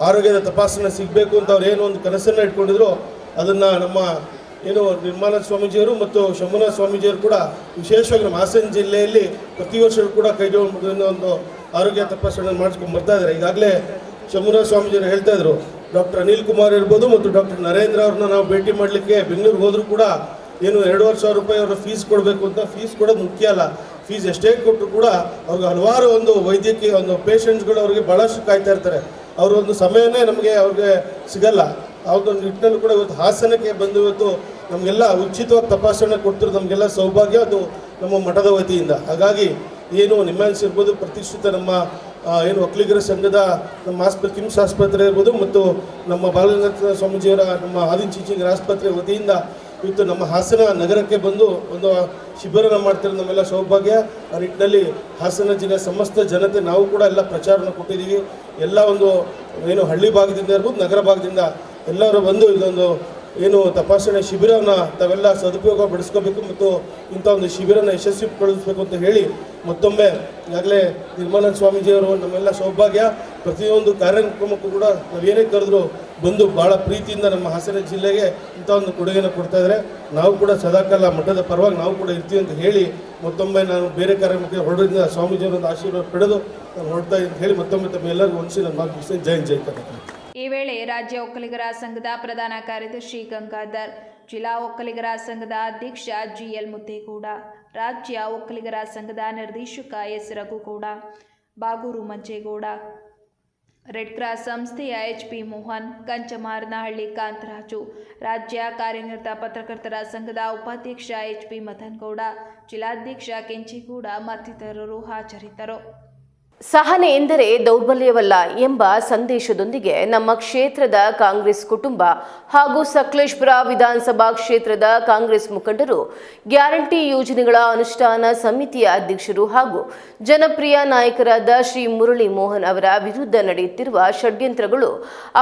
ಆರೋಗ್ಯದ ತಪಾಸಣೆ ಸಿಗಬೇಕು ಅಂತ ಅವ್ರು ಏನು ಒಂದು ಕನಸನ್ನು ಇಟ್ಕೊಂಡಿದ್ರು, ಅದನ್ನು ನಮ್ಮ ಏನು ನಿರ್ಮಲಾನಂದ ಸ್ವಾಮೀಜಿಯವರು ಮತ್ತು ಶಂಭುನಾಥ ಸ್ವಾಮೀಜಿಯವರು ಕೂಡ ವಿಶೇಷವಾಗಿ ನಮ್ಮ ಹಾಸನ ಜಿಲ್ಲೆಯಲ್ಲಿ ಪ್ರತಿ ವರ್ಷವೂ ಕೂಡ ಕೈಗೊಂಡು ಒಂದು ಆರೋಗ್ಯ ತಪಾಸಣೆ ಮಾಡಿಸ್ಕೊಂಡು ಬರ್ತಾ ಇದ್ದಾರೆ. ಈಗಾಗಲೇ ಶಂಭುನಾಥ ಸ್ವಾಮೀಜಿಯವರು ಹೇಳ್ತಾ ಇದ್ರು, ಡಾಕ್ಟರ್ ಅನಿಲ್ ಕುಮಾರ್ ಇರ್ಬೋದು ಮತ್ತು ಡಾಕ್ಟರ್ ನರೇಂದ್ರ ಅವ್ರನ್ನ ನಾವು ಭೇಟಿ ಮಾಡಲಿಕ್ಕೆ ಬೆಂಗಳೂರಿಗೆ ಹೋದರೂ ಕೂಡ ಏನು 2,500 ರೂಪಾಯಿ ಅವರ ಫೀಸ್ ಕೊಡಬೇಕು ಅಂತ. ಫೀಸ್ ಕೊಡೋದು ಮುಖ್ಯ ಅಲ್ಲ, ಫೀಸ್ ಎಷ್ಟೇ ಕೊಟ್ಟರು ಕೂಡ ಅವ್ರಿಗೆ ಹಲವಾರು ಒಂದು ವೈದ್ಯಕೀಯ ಒಂದು ಪೇಷಂಟ್ಸ್ಗಳು ಅವ್ರಿಗೆ ಭಾಳಷ್ಟು ಕಾಯ್ತಾ ಇರ್ತಾರೆ. ಅವರ ಒಂದು ಸಮಯನೇ ನಮಗೆ ಅವ್ರಿಗೆ ಸಿಗಲ್ಲ. ಆ ಒಂದು ನಿಟ್ಟಿನಲ್ಲಿ ಕೂಡ ಇವತ್ತು ಹಾಸನಕ್ಕೆ ಬಂದು ಇವತ್ತು ನಮಗೆಲ್ಲ ಉಚಿತವಾಗಿ ತಪಾಸಣೆ ಕೊಡ್ತಿರೋದು ನಮಗೆಲ್ಲ ಸೌಭಾಗ್ಯ, ಅದು ನಮ್ಮ ಮಠದ ವತಿಯಿಂದ. ಹಾಗಾಗಿ ಏನು ನಿಮ್ಯಾನ್ಸ್ ಇರ್ಬೋದು, ಪ್ರತಿಷ್ಠಿತ ನಮ್ಮ ಏನು ಒಕ್ಕಲಿಗರ ಸಂಘದ ನಮ್ಮ ಆಸ್ಪತ್ರೆ, ಕಿಮ್ಸ್ ಆಸ್ಪತ್ರೆ ಇರ್ಬೋದು ಮತ್ತು ನಮ್ಮ ಬಾಲಗಂಗಾಧರ ಸ್ವಾಮೀಜಿಯವರ ನಮ್ಮ ಆದಿಚುಂಚನಗಿರಿ ಆಸ್ಪತ್ರೆ ವತಿಯಿಂದ ಇವತ್ತು ನಮ್ಮ ಹಾಸನ ನಗರಕ್ಕೆ ಬಂದು ಒಂದು ಶಿಬಿರನ ಮಾಡ್ತಿರೋದು ನಮ್ಮೆಲ್ಲ ಸೌಭಾಗ್ಯ. ಆ ನಿಟ್ಟಿನಲ್ಲಿ ಹಾಸನ ಜಿಲ್ಲೆ ಸಮಸ್ತ ಜನತೆ ನಾವು ಕೂಡ ಎಲ್ಲ ಪ್ರಚಾರನ ಕೊಟ್ಟಿದ್ದೀವಿ. ಎಲ್ಲ ಒಂದು ಏನು ಹಳ್ಳಿ ಭಾಗದಿಂದ ಇರ್ಬೋದು, ನಗರ ಭಾಗದಿಂದ ಎಲ್ಲರೂ ಬಂದು ಇದೊಂದು ಏನು ತಪಾಸಣೆ ಶಿಬಿರವನ್ನು ತಾವೆಲ್ಲ ಸದುಪಯೋಗ ಪಡಿಸ್ಕೋಬೇಕು ಮತ್ತು ಇಂಥ ಒಂದು ಶಿಬಿರನ ಯಶಸ್ವಿಗೊಳಿಸಬೇಕು ಅಂತ ಹೇಳಿ ಮತ್ತೊಮ್ಮೆ ಈಗಾಗಲೇ ನಿರ್ಮಲಾನಂದ ಸ್ವಾಮೀಜಿಯವರು ನಮ್ಮೆಲ್ಲ ಸೌಭಾಗ್ಯ. ಪ್ರತಿಯೊಂದು ಕಾರ್ಯಕ್ರಮಕ್ಕೂ ಕೂಡ ನಾವೇನೇ ಕರೆದ್ರು ಬಂದು ಭಾಳ ಪ್ರೀತಿಯಿಂದ ನಮ್ಮ ಹಾಸನ ಜಿಲ್ಲೆಗೆ ಇಂಥ ಒಂದು ಕೊಡುಗೆಯನ್ನು ಕೊಡ್ತಾ ಇದ್ದಾರೆ. ನಾವು ಕೂಡ ಸದಾಕಾಲ ಮಠದ ಪರವಾಗಿ ನಾವು ಕೂಡ ಇರ್ತೀವಿ ಅಂತ ಹೇಳಿ ಮತ್ತೊಮ್ಮೆ ನಾನು ಬೇರೆ ಕಾರ್ಯಕ್ರಮಕ್ಕೆ ಹೊರಡೋದ್ರಿಂದ ಸ್ವಾಮೀಜಿಯವರೊಂದು ಆಶೀರ್ವಾದ ಪಡೆದು ನಾನು ಹೊರಡ್ತಾ ಅಂತ ಹೇಳಿ ಮತ್ತೊಮ್ಮೆ ತಮ್ಮೆಲ್ಲರಿಗೂ ಹೊಂದಿಸಿ ನನ್ನ ಮಾತು ಮುಗಿಸಿ ಜೈ ಕರ್ನಾಟಕ. ಈ ವೇಳೆ ರಾಜ್ಯ ಒಕ್ಕಲಿಗರ ಸಂಘದ ಪ್ರಧಾನ ಕಾರ್ಯದರ್ಶಿ ಗಂಗಾಧರ್, ಜಿಲ್ಲಾ ಒಕ್ಕಲಿಗರ ಸಂಘದ ಅಧ್ಯಕ್ಷ GL ಮುತ್ತೇಗೌಡ, ರಾಜ್ಯ ಒಕ್ಕಲಿಗರ ಸಂಘದ ನಿರ್ದೇಶಕ S Raghu Gowda, Bagur Manjegowda, red cross ಸಂಸ್ಥೆಯ HP ಮೋಹನ್, ಕಂಚಮಾರನಹಳ್ಳಿ ಕಾಂತರಾಜು, ರಾಜ್ಯ ಕಾರ್ಯನಿರತ ಪತ್ರಕರ್ತರ ಸಂಘದ ಉಪಾಧ್ಯಕ್ಷ HP ಮದನ್ಗೌಡ, ಜಿಲ್ಲಾಧ್ಯಕ್ಷ ಕೆಂಚೇಗೌಡ ಮತ್ತಿತರರು ಹಾಜರಿದ್ದರು. ಸಹನೆ ಎಂದರೆ ದೌರ್ಬಲ್ಯವಲ್ಲ ಎಂಬ ಸಂದೇಶದೊಂದಿಗೆ ನಮ್ಮ ಕ್ಷೇತ್ರದ ಕಾಂಗ್ರೆಸ್ ಕುಟುಂಬ ಹಾಗೂ ಸಕಲೇಶಪುರ ವಿಧಾನಸಭಾ ಕ್ಷೇತ್ರದ ಕಾಂಗ್ರೆಸ್ ಮುಖಂಡರು ಗ್ಯಾರಂಟಿ ಯೋಜನೆಗಳ ಅನುಷ್ಠಾನ ಸಮಿತಿಯ ಅಧ್ಯಕ್ಷರು ಹಾಗೂ ಜನಪ್ರಿಯ ನಾಯಕರಾದ ಶ್ರೀ ಮುರಳಿ ಮೋಹನ್ ಅವರ ವಿರುದ್ಧ ನಡೆಯುತ್ತಿರುವ ಷಡ್ಯಂತ್ರಗಳು,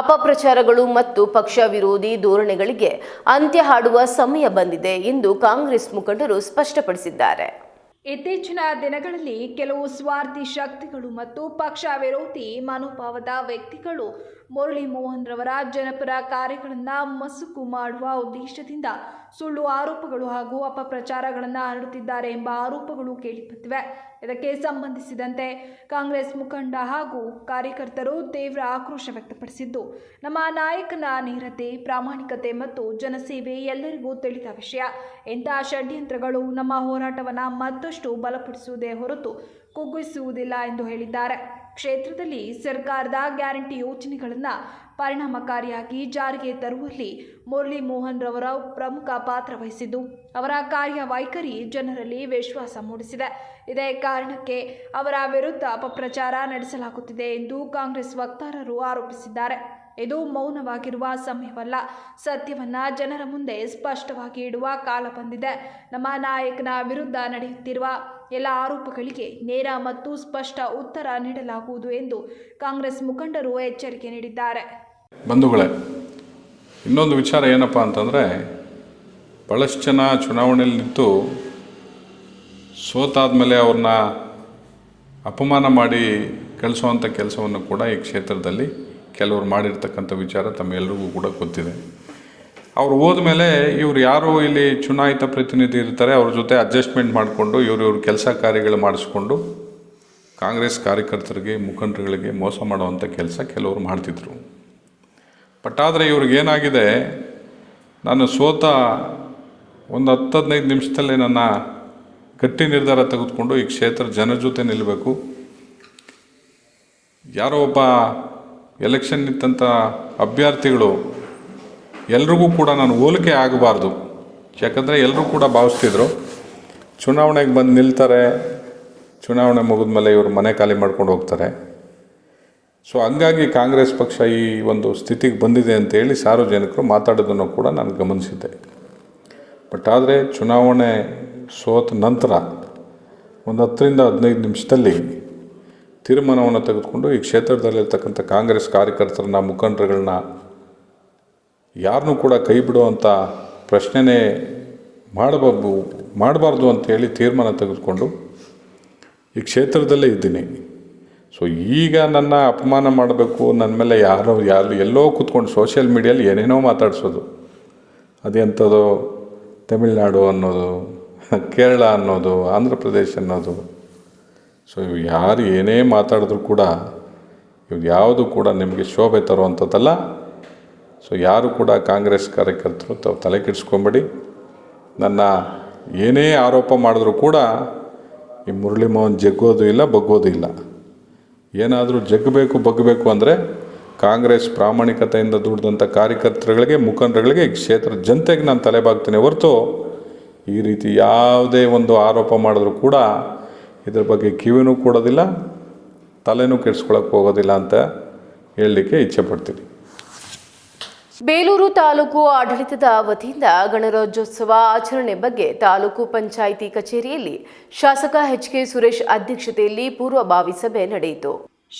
ಅಪಪ್ರಚಾರಗಳು ಮತ್ತು ಪಕ್ಷ ವಿರೋಧಿ ಧೋರಣೆಗಳಿಗೆ ಅಂತ್ಯ ಹಾಡುವ ಸಮಯ ಬಂದಿದೆ ಎಂದು ಕಾಂಗ್ರೆಸ್ ಮುಖಂಡರು ಸ್ಪಷ್ಟಪಡಿಸಿದ್ದಾರೆ. ಇತ್ತೀಚಿನ ದಿನಗಳಲ್ಲಿ ಕೆಲವು ಸ್ವಾರ್ಥಿ ಶಕ್ತಿಗಳು ಮತ್ತು ಪಕ್ಷ ವಿರೋಧಿ ಮನೋಭಾವದ ವ್ಯಕ್ತಿಗಳು ಮುರಳಿ ಮೋಹನ್ ರವರ ಜನಪರ ಕಾರ್ಯಗಳನ್ನು ಮಸುಕು ಮಾಡುವ ಉದ್ದೇಶದಿಂದ ಸುಳ್ಳು ಆರೋಪಗಳು ಹಾಗೂ ಅಪಪ್ರಚಾರಗಳನ್ನು ಹರಡುತ್ತಿದ್ದಾರೆ ಎಂಬ ಆರೋಪಗಳು ಕೇಳಿಬಂದಿವೆ. ಇದಕ್ಕೆ ಸಂಬಂಧಿಸಿದಂತೆ ಕಾಂಗ್ರೆಸ್ ಮುಖಂಡ ಹಾಗೂ ಕಾರ್ಯಕರ್ತರು ತೀವ್ರ ಆಕ್ರೋಶ ವ್ಯಕ್ತಪಡಿಸಿದ್ದು, ನಮ್ಮ ನಾಯಕನ ನೇರತೆ, ಪ್ರಾಮಾಣಿಕತೆ ಮತ್ತು ಜನಸೇವೆ ಎಲ್ಲರಿಗೂ ತಿಳಿದ ವಿಷಯ. ಇಂತಹ ಷಡ್ಯಂತ್ರಗಳು ನಮ್ಮ ಹೋರಾಟವನ್ನು ಮತ್ತಷ್ಟು ಬಲಪಡಿಸುವುದೇ ಹೊರತು ಕುಗ್ಗಿಸುವುದಿಲ್ಲ ಎಂದು ಹೇಳಿದ್ದಾರೆ. ಕ್ಷೇತ್ರದಲ್ಲಿ ಸರ್ಕಾರದ ಗ್ಯಾರಂಟಿ ಯೋಜನೆಗಳನ್ನು ಪರಿಣಾಮಕಾರಿಯಾಗಿ ಜಾರಿಗೆ ತರುವಲ್ಲಿ ಮುರಳಿ ಮೋಹನ್ ರವರ ಪ್ರಮುಖ ಪಾತ್ರ ವಹಿಸಿದ್ದು, ಅವರ ಕಾರ್ಯವೈಖರಿ ಜನರಲ್ಲಿ ವಿಶ್ವಾಸ ಮೂಡಿಸಿದೆ. ಇದೇ ಕಾರಣಕ್ಕೆ ಅವರ ವಿರುದ್ಧ ಅಪಪ್ರಚಾರ ನಡೆಸಲಾಗುತ್ತಿದೆ ಎಂದು ಕಾಂಗ್ರೆಸ್ ವಕ್ತಾರರು ಆರೋಪಿಸಿದ್ದಾರೆ. ಇದು ಮೌನವಾಗಿರುವ ಸಮಯವಲ್ಲ, ಸತ್ಯವನ್ನ ಜನರ ಮುಂದೆ ಸ್ಪಷ್ಟವಾಗಿ ಇಡುವ ಕಾಲ ಬಂದಿದೆ. ನಮ್ಮ ನಾಯಕನ ವಿರುದ್ಧ ನಡೆಯುತ್ತಿರುವ ಎಲ್ಲ ಆರೋಪಗಳಿಗೆ ನೇರ ಮತ್ತು ಸ್ಪಷ್ಟ ಉತ್ತರ ನೀಡಲಾಗುವುದು ಎಂದು ಕಾಂಗ್ರೆಸ್ ಮುಖಂಡರು ಎಚ್ಚರಿಕೆ ನೀಡಿದ್ದಾರೆ. ಬಂಧುಗಳೇ, ಇನ್ನೊಂದು ವಿಚಾರ ಏನಪ್ಪ ಅಂತಂದರೆ, ಭಾಳಷ್ಟು ಜನ ಚುನಾವಣೆಯಲ್ಲಿ ನಿಂತು ಸೋತಾದಮೇಲೆ ಅವ್ರನ್ನ ಅಪಮಾನ ಮಾಡಿ ಕಳಿಸುವಂಥ ಕೆಲಸವನ್ನು ಕೂಡ ಈ ಕ್ಷೇತ್ರದಲ್ಲಿ ಕೆಲವರು ಮಾಡಿರ್ತಕ್ಕಂಥ ವಿಚಾರ ತಮ್ಮೆಲ್ಲರಿಗೂ ಕೂಡ ಗೊತ್ತಿದೆ. ಅವ್ರು ಹೋದ್ಮೇಲೆ ಇವ್ರು ಯಾರು ಇಲ್ಲಿ ಚುನಾಯಿತ ಪ್ರತಿನಿಧಿ ಇರ್ತಾರೆ ಅವ್ರ ಜೊತೆ ಅಡ್ಜಸ್ಟ್ಮೆಂಟ್ ಮಾಡಿಕೊಂಡು ಇವ್ರ ಕೆಲಸ ಕಾರ್ಯಗಳು ಮಾಡಿಸ್ಕೊಂಡು ಕಾಂಗ್ರೆಸ್ ಕಾರ್ಯಕರ್ತರಿಗೆ, ಮುಖಂಡರುಗಳಿಗೆ ಮೋಸ ಮಾಡುವಂಥ ಕೆಲಸ ಕೆಲವರು ಮಾಡ್ತಿದ್ರು. ಬಟ್ ಆದರೆ ಇವ್ರಿಗೇನಾಗಿದೆ, ನಾನು ಸೋತ ಒಂದು 10-15 ನಿಮಿಷದಲ್ಲೇ ನನ್ನ ಗಟ್ಟಿ ನಿರ್ಧಾರ ತೆಗೆದುಕೊಂಡು ಈ ಕ್ಷೇತ್ರ ಜನ ಜೊತೆ ನಿಲ್ಲಬೇಕು, ಯಾರೋ ಒಬ್ಬ ಎಲೆಕ್ಷನ್ ನಿಂತಂಥ ಅಭ್ಯರ್ಥಿಗಳು ಎಲ್ರಿಗೂ ಕೂಡ ನಾನು ಹೋಲಿಕೆ ಆಗಬಾರ್ದು. ಯಾಕಂದರೆ ಎಲ್ಲರೂ ಕೂಡ ಭಾವಿಸ್ತಿದ್ರು ಚುನಾವಣೆಗೆ ಬಂದು ನಿಲ್ತಾರೆ, ಚುನಾವಣೆ ಮುಗಿದ್ಮೇಲೆ ಇವರು ಮನೆ ಖಾಲಿ ಮಾಡ್ಕೊಂಡು ಹೋಗ್ತಾರೆ. ಸೊ ಹಂಗಾಗಿ ಕಾಂಗ್ರೆಸ್ ಪಕ್ಷ ಈ ಒಂದು ಸ್ಥಿತಿಗೆ ಬಂದಿದೆ ಅಂತೇಳಿ ಸಾರ್ವಜನಿಕರು ಮಾತಾಡೋದನ್ನು ಕೂಡ ನಾನು ಗಮನಿಸಿದ್ದೆ. ಬಟ್ ಆದರೆ ಚುನಾವಣೆ ಸೋತ ನಂತರ ಒಂದು 10-15 ನಿಮಿಷದಲ್ಲಿ ತೀರ್ಮಾನವನ್ನು ತೆಗೆದುಕೊಂಡು ಈ ಕ್ಷೇತ್ರದಲ್ಲಿರ್ತಕ್ಕಂಥ ಕಾಂಗ್ರೆಸ್ ಕಾರ್ಯಕರ್ತರನ್ನ, ಮುಖಂಡರುಗಳನ್ನ ಯಾರನ್ನೂ ಕೂಡ ಕೈ ಬಿಡುವಂಥ ಪ್ರಶ್ನೆನೇ ಮಾಡಬಾರ್ದು ಅಂತೇಳಿ ತೀರ್ಮಾನ ತೆಗೆದುಕೊಂಡು ಈ ಕ್ಷೇತ್ರದಲ್ಲೇ ಇದ್ದೀನಿ. ಸೊ ಈಗ ನನ್ನ ಅಪಮಾನ ಮಾಡಬೇಕು, ನನ್ನ ಮೇಲೆ ಯಾರು ಎಲ್ಲೋ ಕೂತ್ಕೊಂಡು ಸೋಷಿಯಲ್ ಮೀಡಿಯಲ್ಲಿ ಏನೇನೋ ಮಾತಾಡಿಸೋದು, ಅದೆಂಥದ್ದು ತಮಿಳ್ನಾಡು ಅನ್ನೋದು, ಕೇರಳ ಅನ್ನೋದು, ಆಂಧ್ರ ಪ್ರದೇಶ ಅನ್ನೋದು. ಸೊ ಇವು ಯಾರು ಏನೇ ಮಾತಾಡಿದ್ರು ಕೂಡ ಇವು ಯಾವುದು ಕೂಡ ನಿಮಗೆ ಶೋಭೆ ತರುವಂಥದ್ದಲ್ಲ. ಸೊ ಯಾರು ಕೂಡ ಕಾಂಗ್ರೆಸ್ ಕಾರ್ಯಕರ್ತರು ತಾವು ತಲೆ ಕೆಡಿಸ್ಕೊಂಬೇಡಿ. ನನ್ನ ಏನೇ ಆರೋಪ ಮಾಡಿದ್ರು ಕೂಡ ಈ ಮುರಳಿ ಮೋಹನ್ ಜಗ್ಗೋದು ಇಲ್ಲ, ಬಗ್ಗೋದು ಇಲ್ಲ. ಏನಾದರೂ ಜಗ್ಗಬೇಕು, ಬಗ್ಗಬೇಕು ಅಂದರೆ ಕಾಂಗ್ರೆಸ್ ಪ್ರಾಮಾಣಿಕತೆಯಿಂದ ದುಡಿದಂಥ ಕಾರ್ಯಕರ್ತರುಗಳಿಗೆ, ಮುಖಂಡರುಗಳಿಗೆ, ಈ ಕ್ಷೇತ್ರದ ಜನತೆಗೆ ನಾನು ತಲೆಬಾಗ್ತೀನಿ ಹೊರತು ಈ ರೀತಿ ಯಾವುದೇ ಒಂದು ಆರೋಪ ಮಾಡಿದ್ರು ಕೂಡ ಇದ್ರ ಬಗ್ಗೆ ಕಿವಿನೂ ಕೊಡೋದಿಲ್ಲ, ತಲೆನೂ ಕೆಡಿಸ್ಕೊಳ್ಳೋಕೆ ಹೋಗೋದಿಲ್ಲ ಅಂತ ಹೇಳಲಿಕ್ಕೆ ಇಚ್ಛೆ ಪಡ್ತೀನಿ. ಬೇಲೂರು ತಾಲೂಕು ಆಡಳಿತದ ವತಿಯಿಂದ ಗಣರಾಜ್ಯೋತ್ಸವ ಆಚರಣೆ ಬಗ್ಗೆ ತಾಲೂಕು ಪಂಚಾಯಿತಿ ಕಚೇರಿಯಲ್ಲಿ ಶಾಸಕ ಎಚ್.ಕೆ. ಸುರೇಶ್ ಅಧ್ಯಕ್ಷತೆಯಲ್ಲಿ ಪೂರ್ವಭಾವಿ ಸಭೆ ನಡೆಯಿತು.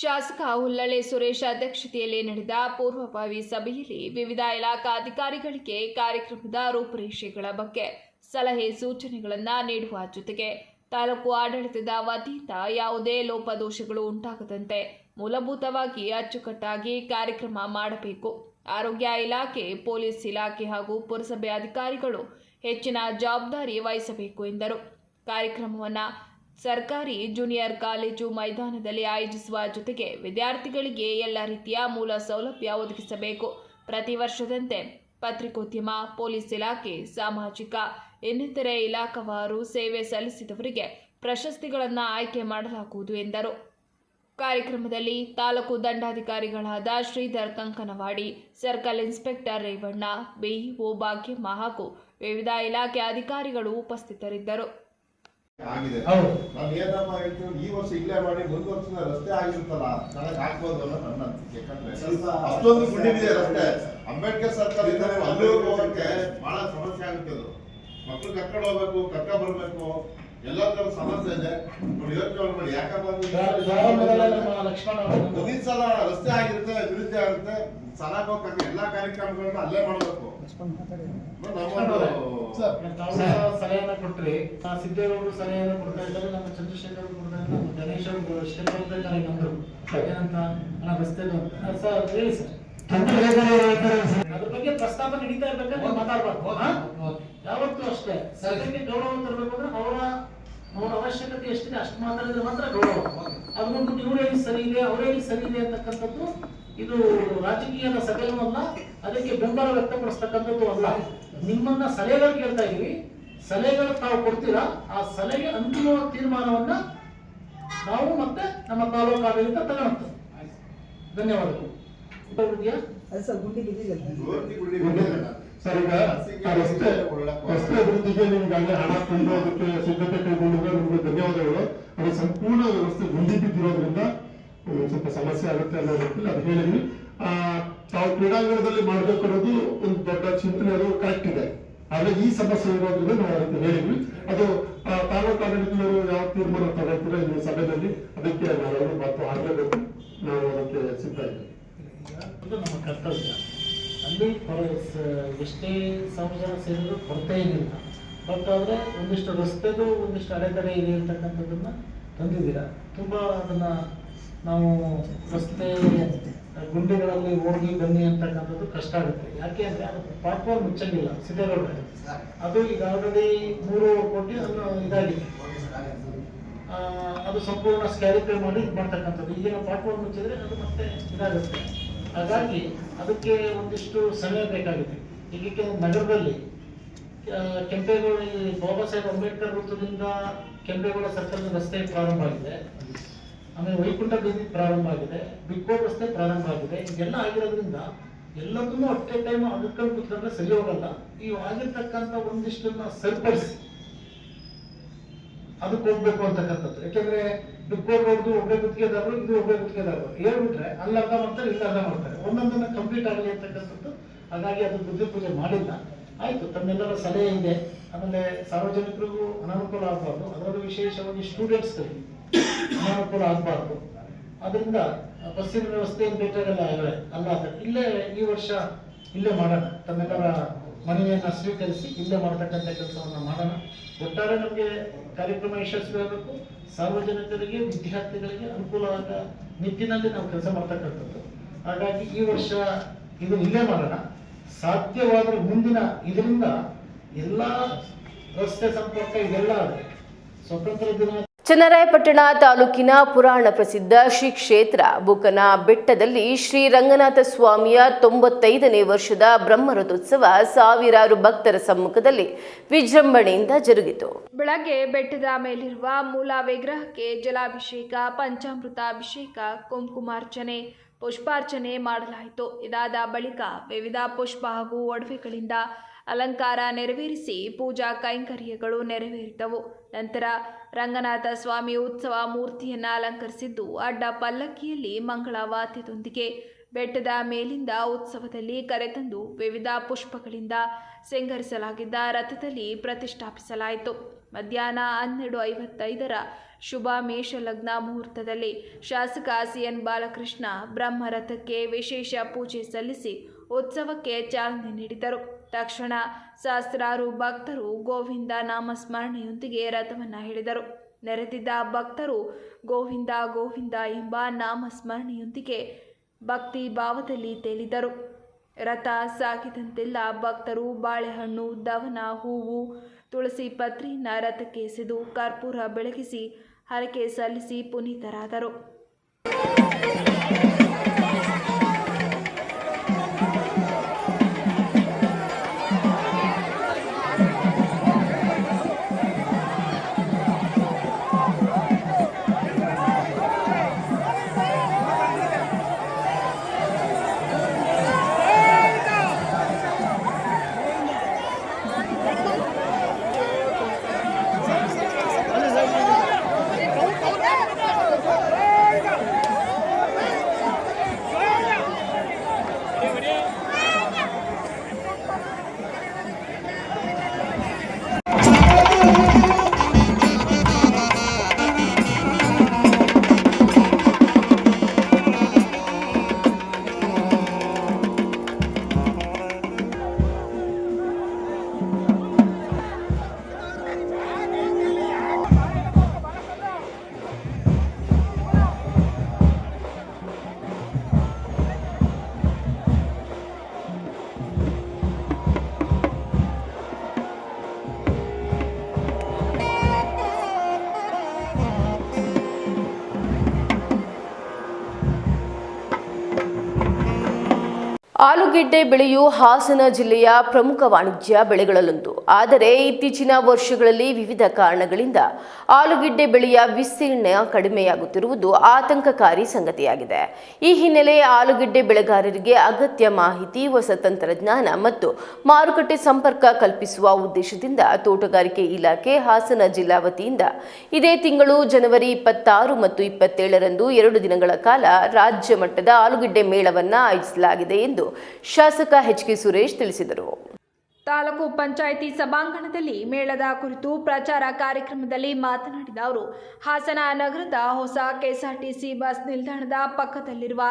ಶಾಸಕ ಹುಲ್ಲಳ್ಳಿ ಸುರೇಶ್ ಅಧ್ಯಕ್ಷತೆಯಲ್ಲಿ ನಡೆದ ಪೂರ್ವಭಾವಿ ಸಭೆಯಲ್ಲಿ ವಿವಿಧ ಇಲಾಖಾ ಅಧಿಕಾರಿಗಳಿಗೆ ಕಾರ್ಯಕ್ರಮದ ರೂಪುರೇಷೆಗಳ ಬಗ್ಗೆ ಸಲಹೆ ಸೂಚನೆಗಳನ್ನು ನೀಡುವ ಜೊತೆಗೆ ತಾಲೂಕು ಆಡಳಿತದ ವತಿಯಿಂದ ಯಾವುದೇ ಲೋಪದೋಷಗಳು ಉಂಟಾಗದಂತೆ ಮೂಲಭೂತವಾಗಿ ಅಚ್ಚುಕಟ್ಟಾಗಿ ಕಾರ್ಯಕ್ರಮ ಮಾಡಬೇಕು. ಆರೋಗ್ಯ ಇಲಾಖೆ, ಪೊಲೀಸ್ ಇಲಾಖೆ ಹಾಗೂ ಪುರಸಭೆ ಅಧಿಕಾರಿಗಳು ಹೆಚ್ಚಿನ ಜವಾಬ್ದಾರಿ ವಹಿಸಬೇಕು ಎಂದರು. ಕಾರ್ಯಕ್ರಮವನ್ನು ಸರ್ಕಾರಿ ಜೂನಿಯರ್ ಕಾಲೇಜು ಮೈದಾನದಲ್ಲಿ ಆಯೋಜಿಸುವ ಜೊತೆಗೆ ವಿದ್ಯಾರ್ಥಿಗಳಿಗೆ ಎಲ್ಲ ರೀತಿಯ ಮೂಲ ಸೌಲಭ್ಯ ಒದಗಿಸಬೇಕು. ಪ್ರತಿ ವರ್ಷದಂತೆ ಪತ್ರಿಕೋದ್ಯಮ, ಪೊಲೀಸ್ ಇಲಾಖೆ, ಸಾಮಾಜಿಕ ಇನ್ನಿತರೆ ಇಲಾಖಾವಾರು ಸೇವೆ ಸಲ್ಲಿಸಿದವರಿಗೆ ಪ್ರಶಸ್ತಿಗಳನ್ನು ಆಯ್ಕೆ ಮಾಡಲಾಗುವುದು ಎಂದರು. ಕಾರ್ಯಕ್ರಮದಲ್ಲಿ ತಾಲೂಕು ದಂಡಾಧಿಕಾರಿಗಳಾದ Shridhar Kankanawadi, circle inspector Revanna, BEO Bhagyamma ಹಾಗೂ ವಿವಿಧ ಇಲಾಖೆ ಅಧಿಕಾರಿಗಳು ಉಪಸ್ಥಿತರಿದ್ದರು. ನಾನು ಏನಮ್ಮ ಹೇಳ್ತೀವಿ, ಈ ವರ್ಷ ಇಲ್ಲೇ ಮಾಡಿ ಮುಂದೆ ವರ್ಷ ರಸ್ತೆ ಆಗಿರುತ್ತಲ್ಲ ನನಗೆ ಹಾಕ್ಬೋದು ಅನ್ನೋ ನನ್ನ ಅನಿಸಿಕೆ. ಯಾಕಂದ್ರೆ ಅಷ್ಟೊಂದು ಗುಂಡಿದೆ ರಸ್ತೆ, ಅಂಬೇಡ್ಕರ್ ಸರ್ಕಲ್ ಇದ್ದಾರೆ, ಅಲ್ಲಿ ಹೋಗಕ್ಕೆ ಬಹಳ ಸಮಸ್ಯೆ ಆಗುತ್ತೆ. ಅದು ಮಕ್ಳು ಕರ್ಕೊಂಡು ಹೋಗ್ಬೇಕು, ಕರ್ಕ ಬರ್ಬೇಕು, ಎಲ್ಲ ತರ ಸಮಸ್ಯೆ ಇದೆ. ನೋಡಿ ಯೋಚನೆ ಮಾಡಿ, ಯಾಕಪ್ಪ ಮುಂದಿನ ಸಲ ರಸ್ತೆ ಆಗಿರುತ್ತೆ, ಅಭಿವೃದ್ಧಿ ಆಗುತ್ತೆ, ಸಲಾಗ ಹೋಗಕ್ಕೆ ಎಲ್ಲಾ ಕಾರ್ಯಕ್ರಮಗಳನ್ನ ಅಲ್ಲೇ ಮಾಡಬೇಕು. ಸಲಹೆಯನ್ನ ಕೊಟ್ರಿ, ಸಿದ್ದೇಗೌಡರು ಸಲಹೆಯನ್ನ ಕೊಡ್ತಾ ಇದ್ದಾರೆ, ನಮ್ಮ ಚಂದ್ರಶೇಖರ್ ಕೊಡ್ತಾ ಇದ್ದಾರೆ, ನಮ್ಮ ಗಣೇಶ್ ಅವರು ಸ್ಟೆಪ್ ಕೊಡ್ತಾರೆ. ನಮ್ದು ಏನಂತ ರಸ್ತೆ ಸರ್ ಹೇಳಿ ಸರ್, ಅದ್ರ ಬಗ್ಗೆ ಪ್ರಸ್ತಾಪ ನಡೀತಾ ಇರ್ಬೇಕಾದ್ರೆ ಮಾತಾಡ್ಬಾರ್ದು. ಯಾವತ್ತೂ ಅಷ್ಟೇ ಸದ್ಯಕ್ಕೆ ಗೌರವ ತರಬೇಕು ಅಂದ್ರೆ ಅವರ ಅವಶ್ಯಕತೆ ಎಷ್ಟಿದೆ ಅಷ್ಟು ಮಾತಾಡಿದ್ರೆ ಮಾತ್ರ ಗೌರವ. ಅದನ್ನು ಇವ್ರೇನು ಸರಿ ಇದೆ, ಅವರೇನು ಸರಿ ಇದೆ ಅಂತಕ್ಕಂಥದ್ದು ಇದು ರಾಜಕೀಯದ ಸಭೆಯೂ ಅಲ್ಲ, ಅದಕ್ಕೆ ಬೆಂಬಲ ವ್ಯಕ್ತಪಡಿಸ್ತಕ್ಕಂಥದ್ದು ಅಲ್ಲ. ನಿಮ್ಮನ್ನ ಸಲಹೆಗಳು ಕೇಳ್ತಾ ಇದೀವಿ, ಸಲಹೆಗಳು ತಾವು ಕೊಡ್ತೀರಾ, ಆ ಸಲಹೆ ಅಂತಿಮ ತೀರ್ಮಾನವನ್ನ ನಾವು ಮತ್ತೆ ನಮ್ಮ ತಾಲೂಕು ಆಡಳಿತ ತಗೊಳುತ್ತೆ. ಧನ್ಯವಾದಗಳು. ಸರ್, ಈಗ ರಸ್ತೆ ಅಭಿವೃದ್ಧಿಗೆ ನಿಮ್ಗೆ ಹಣ ತುಂಬುವುದಕ್ಕೆ ಸಿದ್ಧತೆ ಕೈಗೊಂಡಿದ್ರೆ ನಿಮ್ಗೆ ಧನ್ಯವಾದಗಳು. ಅದು ಸಂಪೂರ್ಣ ರಸ್ತೆ ಗುಂಡಿ ಬಿದ್ದಿರೋದ್ರಿಂದ ಸ್ವಲ್ಪ ಸಮಸ್ಯೆ ಆಗುತ್ತೆ ಅನ್ನೋ ರೀತಿಯಲ್ಲಿ ಅದು ಹೇಳಿದ್ವಿ. ತಾವು ಕ್ರೀಡಾಂಗಣದಲ್ಲಿ ಮಾಡಬೇಕು ಅನ್ನೋದು ಒಂದು ದೊಡ್ಡ ಚಿಂತನೆ, ಅದು ಕರೆಕ್ಟ್ ಇದೆ. ಆದ್ರೆ ಈ ಸಮಸ್ಯೆ ಇರೋದ್ರಿಂದ ನಾವು ಅದಕ್ಕೆ ಹೇಳಿದ್ವಿ. ಅದು ತಾಲೂಕು ಆಡಳಿತದವರು ಯಾವ ತೀರ್ಮಾನ ತಗೋತೀರೋ ಈ ಸಭೆಯಲ್ಲಿ ಅದಕ್ಕೆ ನಾವೆಲ್ಲರೂ ಮತ್ತು ಆಗಲೇಬೇಕು. ನಾವು ಅದಕ್ಕೆ ಸಿದ್ಧ ಇದ್ದೀವಿ. ಅದು ನಮ್ಮ ಕರ್ತವ್ಯ. ಅಲ್ಲಿ ಎಷ್ಟೇ ಸಂವತ್ಸರ ಸೇರಿದ್ರು ಕೊರತೆ ಏನಿಲ್ಲ. ಬಟ್ ಆದರೆ ಒಂದಿಷ್ಟು ರಸ್ತೆದು ಒಂದಿಷ್ಟು ಅಡೆತಡೆ ಇದೆ ಅಂತಕ್ಕಂಥದ್ದನ್ನು ತಂದಿದ್ದೀರಾ. ತುಂಬ ಅದನ್ನು ನಾವು ರಸ್ತೆ ಗುಂಡಿಗಳಲ್ಲಿ ಹೋಗಿ ಬನ್ನಿ ಅಂತಕ್ಕಂಥದ್ದು ಕಷ್ಟ ಆಗುತ್ತೆ. ಯಾಕೆ ಅಂದರೆ ಅದು ಪ್ಲಾಟ್ಫಾರ್ಮ್ ಮುಚ್ಚಂಗಿಲ್ಲ ಸಿದ್ದೇಗೌಡರೆ. ಅದು ಈಗ ಆಲ್ರೆಡಿ 3 ಕೋಟಿ ಅದನ್ನು ಇದಾಗಿದೆ. ಅದು ಸಂಪೂರ್ಣ ಸ್ಕ್ಯಾರಿಫೈ ಮಾಡಿ ಇದು ಮಾಡ್ತಕ್ಕಂಥದ್ದು. ಈಗಿನ ಪ್ಲಾಟ್ಫಾರ್ಮ್ ಮುಚ್ಚಿದ್ರೆ ಅದು ಮತ್ತೆ ಇದಾಗುತ್ತೆ. ಹಾಗಾಗಿ ಅದಕ್ಕೆ ಒಂದಿಷ್ಟು ಸಮಯ ಬೇಕಾಗಿದೆ. ಈಗ ನಗರದಲ್ಲಿ ಕೆಂಪೇಗೌಡ ಬಾಬಾ ಸಾಹೇಬ್ ಅಂಬೇಡ್ಕರ್ ವೃತ್ತದಿಂದ ಕೆಂಪೇಗೌಡ ಸರ್ಕಲ್ ರಸ್ತೆ ಪ್ರಾರಂಭ ಆಗಿದೆ. ಆಮೇಲೆ ವೈಕುಂಠ ಬೀದಿ ಪ್ರಾರಂಭ ಆಗಿದೆ, ಬಿಕ್ಕೋಡ್ ರಸ್ತೆ ಪ್ರಾರಂಭ ಆಗಿದೆ. ಇದೆಲ್ಲ ಆಗಿರೋದ್ರಿಂದ ಎಲ್ಲದನ್ನೂ ಅಟ್ ಎ ಟೈಮ್ ಅದಕ್ಕೆ ಕೂತ್ಕೊಂಡ್ರೆ ಸರಿ ಹೋಗಲ್ಲ. ಇವು ಆಗಿರ್ತಕ್ಕಂಥ ಒಂದಿಷ್ಟನ್ನ ಸರಿಪಡಿಸಿ ಅದಕ್ಕೆ ಹೋಗ್ಬೇಕು ಅಂತಕ್ಕಂಥದ್ದು. ಯಾಕೆಂದ್ರೆ ಬಿಕ್ಕೋಡ್ ರೋಡ್ದು ಒಬ್ಬೇ ಗುತ್ತಿಗೆದಾರರು, ಇದು ಒಬ್ಬೇ ಗುತ್ತಿಗೆದಾರರು ಹೇಳ್ಬಿಟ್ರೆ ಅಲ್ಲಿ ಅರ್ಧ ಮಾಡ್ತಾರೆ, ಇಲ್ಲಿ ಅರ್ಧ ಮಾಡ್ತಾರೆ. ಒಂದೊಂದನ್ನ ಕಂಪ್ಲೀಟ್ ಆಗಲಿ ಅಂತಕ್ಕಂಥದ್ದು. ಹಾಗಾಗಿ ಅದು ಬುದ್ಧಿ ಪೂಜೆ ಮಾಡಿಲ್ಲ. ಆಯ್ತು, ತಮ್ಮೆಲ್ಲರ ಸಲಹೆ ಇದೆ. ಆಮೇಲೆ ಸಾರ್ವಜನಿಕರಿಗೂ ಅನಾನುಕೂಲ ಆಗಬಾರ್ದು, ಅದರಲ್ಲೂ ವಿಶೇಷವಾಗಿ ಸ್ಟೂಡೆಂಟ್ಸ್ಗಳಿಗೆ ಅನಾನುಕೂಲ ಆಗಬಾರ್ದು. ಅದರಿಂದ ಬಸ್ಸಿನ ವ್ಯವಸ್ಥೆ ಏನು ಬೇಕಾಗಲ್ಲ ಅಲ್ಲ. ಇಲ್ಲೇ ಈ ವರ್ಷ ಇಲ್ಲೇ ಮಾಡೋಣ. ತಮ್ಮೆಲ್ಲರ ಮನವಿಯನ್ನು ಸ್ವೀಕರಿಸಿ ಇಲ್ಲೇ ಮಾಡತಕ್ಕಂಥ ಕೆಲಸವನ್ನು ಮಾಡೋಣ. ಒಟ್ಟಾರೆ ನಮಗೆ ಕಾರ್ಯಕ್ರಮ ಯಶಸ್ವಿ ಆಗಬೇಕು. ಸಾರ್ವಜನಿಕರಿಗೆ, ವಿದ್ಯಾರ್ಥಿಗಳಿಗೆ ಅನುಕೂಲ ಆದ ನಿಟ್ಟಿನಲ್ಲಿ ನಾವು ಕೆಲಸ ಮಾಡ್ತಕ್ಕಂಥದ್ದು. ಹಾಗಾಗಿ ಈ ವರ್ಷ ಇದು ಇಲ್ಲೇ ಮಾಡೋಣ. ಸಾಧ್ಯವಾದರೆ ಮುಂದಿನ ಇದರಿಂದ ಎಲ್ಲ ರಸ್ತೆ ಸಂಪರ್ಕ ಇದೆಲ್ಲ ಆದರೆ ಸ್ವತಂತ್ರ ದಿನ. ಚನ್ನರಾಯಪಟ್ಟಣ ತಾಲೂಕಿನ ಪುರಾಣ ಪ್ರಸಿದ್ಧ ಶ್ರೀ ಕ್ಷೇತ್ರ ಬುಕ್ಕನ ಬೆಟ್ಟದಲ್ಲಿ ಶ್ರೀ ರಂಗನಾಥ ಸ್ವಾಮಿಯ 95ನೇ ವರ್ಷದ ಬ್ರಹ್ಮರಥೋತ್ಸವ ಸಾವಿರಾರು ಭಕ್ತರ ಸಮ್ಮುಖದಲ್ಲಿ ವಿಜೃಂಭಣೆಯಿಂದ ಜರುಗಿತು. ಬೆಳಗ್ಗೆ ಬೆಟ್ಟದ ಮೇಲಿರುವ ಮೂಲ ವಿಗ್ರಹಕ್ಕೆ ಜಲಾಭಿಷೇಕ, ಪಂಚಾಮೃತಾಭಿಷೇಕ, ಕುಂಕುಮಾರ್ಚನೆ, ಪುಷ್ಪಾರ್ಚನೆ ಮಾಡಲಾಯಿತು. ಇದಾದ ಬಳಿಕ ವಿವಿಧ ಪುಷ್ಪ ಹಾಗೂ ಒಡವೆಗಳಿಂದ ಅಲಂಕಾರ ನೆರವೇರಿಸಿ ಪೂಜಾ ಕೈಂಕರ್ಯಗಳು ನೆರವೇರಿದವು. ನಂತರ ರಂಗನಾಥ ಸ್ವಾಮಿ ಉತ್ಸವ ಮೂರ್ತಿಯನ್ನು ಅಲಂಕರಿಸಿದ್ದು ಅಡ್ಡ ಪಲ್ಲಕ್ಕಿಯಲ್ಲಿ ಮಂಗಳ ವಾದ್ಯದೊಂದಿಗೆ ಬೆಟ್ಟದ ಮೇಲಿಂದ ಉತ್ಸವದಲ್ಲಿ ಕರೆತಂದು ವಿವಿಧ ಪುಷ್ಪಗಳಿಂದ ಸಿಂಗರಿಸಲಾಗಿದ್ದ ರಥದಲ್ಲಿ ಪ್ರತಿಷ್ಠಾಪಿಸಲಾಯಿತು. ಮಧ್ಯಾಹ್ನ 12:55 ಶುಭ ಮೇಷಲಗ್ನ ಮುಹೂರ್ತದಲ್ಲಿ ಶಾಸಕ CN ಬಾಲಕೃಷ್ಣ ಬ್ರಹ್ಮರಥಕ್ಕೆ ವಿಶೇಷ ಪೂಜೆ ಸಲ್ಲಿಸಿ ಉತ್ಸವಕ್ಕೆ ಚಾಲನೆ ನೀಡಿದರು. ತಕ್ಷಣ ಸಹಸ್ರಾರು ಭಕ್ತರು ಗೋವಿಂದ ನಾಮಸ್ಮರಣೆಯೊಂದಿಗೆ ರಥವನ್ನು ಹಿಡಿದರು. ನೆರೆದಿದ್ದ ಭಕ್ತರು ಗೋವಿಂದ ಗೋವಿಂದ ಎಂಬ ನಾಮಸ್ಮರಣೆಯೊಂದಿಗೆ ಭಕ್ತಿ ಭಾವದಲ್ಲಿ ತೇಲಿದರು. ರಥ ಸಾಗಿದಂತೆಲ್ಲ ಭಕ್ತರು ಬಾಳೆಹಣ್ಣು, ದವನ, ಹೂವು, ತುಳಸಿ ಪತ್ರಿಯನ್ನು ರಥಕ್ಕೆ ಎಸೆದು ಕರ್ಪೂರ ಬೆಳಗಿಸಿ ಹರಕೆ ಸಲ್ಲಿಸಿ ಪುನೀತರಾದರು. ಆಲೂಗೆಡ್ಡೆ ಬೆಳೆಯು ಹಾಸನ ಜಿಲ್ಲೆಯ ಪ್ರಮುಖ ವಾಣಿಜ್ಯ ಬೆಳೆಗಳಲ್ಲೊಂದು. ಆದರೆ ಇತ್ತೀಚಿನ ವರ್ಷಗಳಲ್ಲಿ ವಿವಿಧ ಕಾರಣಗಳಿಂದ ಆಲೂಗೆಡ್ಡೆ ಬೆಳೆಯ ವಿಸ್ತೀರ್ಣ ಕಡಿಮೆಯಾಗುತ್ತಿರುವುದು ಆತಂಕಕಾರಿ ಸಂಗತಿಯಾಗಿದೆ. ಈ ಹಿನ್ನೆಲೆ ಆಲೂಗೆಡ್ಡೆ ಬೆಳೆಗಾರರಿಗೆ ಅಗತ್ಯ ಮಾಹಿತಿ, ಹೊಸ ತಂತ್ರಜ್ಞಾನ ಮತ್ತು ಮಾರುಕಟ್ಟೆ ಸಂಪರ್ಕ ಕಲ್ಪಿಸುವ ಉದ್ದೇಶದಿಂದ ತೋಟಗಾರಿಕೆ ಇಲಾಖೆ ಹಾಸನ ಜಿಲ್ಲಾ ವತಿಯಿಂದ ಇದೇ ತಿಂಗಳು ಜನವರಿ 26 ಮತ್ತು 27ರಂದು 2 ದಿನಗಳ ಕಾಲ ರಾಜ್ಯ ಮಟ್ಟದ ಆಲೂಗೆಡ್ಡೆ ಮೇಳವನ್ನು ಆಯೋಜಿಸಲಾಗಿದೆ ಎಂದು ಶಾಸಕ ಎಚ್.ಕೆ. ಸುರೇಶ್ ತಿಳಿಸಿದರು. ತಾಲೂಕು ಪಂಚಾಯಿತಿ ಸಭಾಂಗಣದಲ್ಲಿ ಮೇಳದ ಕುರಿತು ಪ್ರಚಾರ ಕಾರ್ಯಕ್ರಮದಲ್ಲಿ ಮಾತನಾಡಿದ ಅವರು, ಹಾಸನ ನಗರದ ಹೊಸ ಕೆಎಸ್ಆರ್ಟಿಸಿ ಬಸ್ ನಿಲ್ದಾಣದ ಪಕ್ಕದಲ್ಲಿರುವ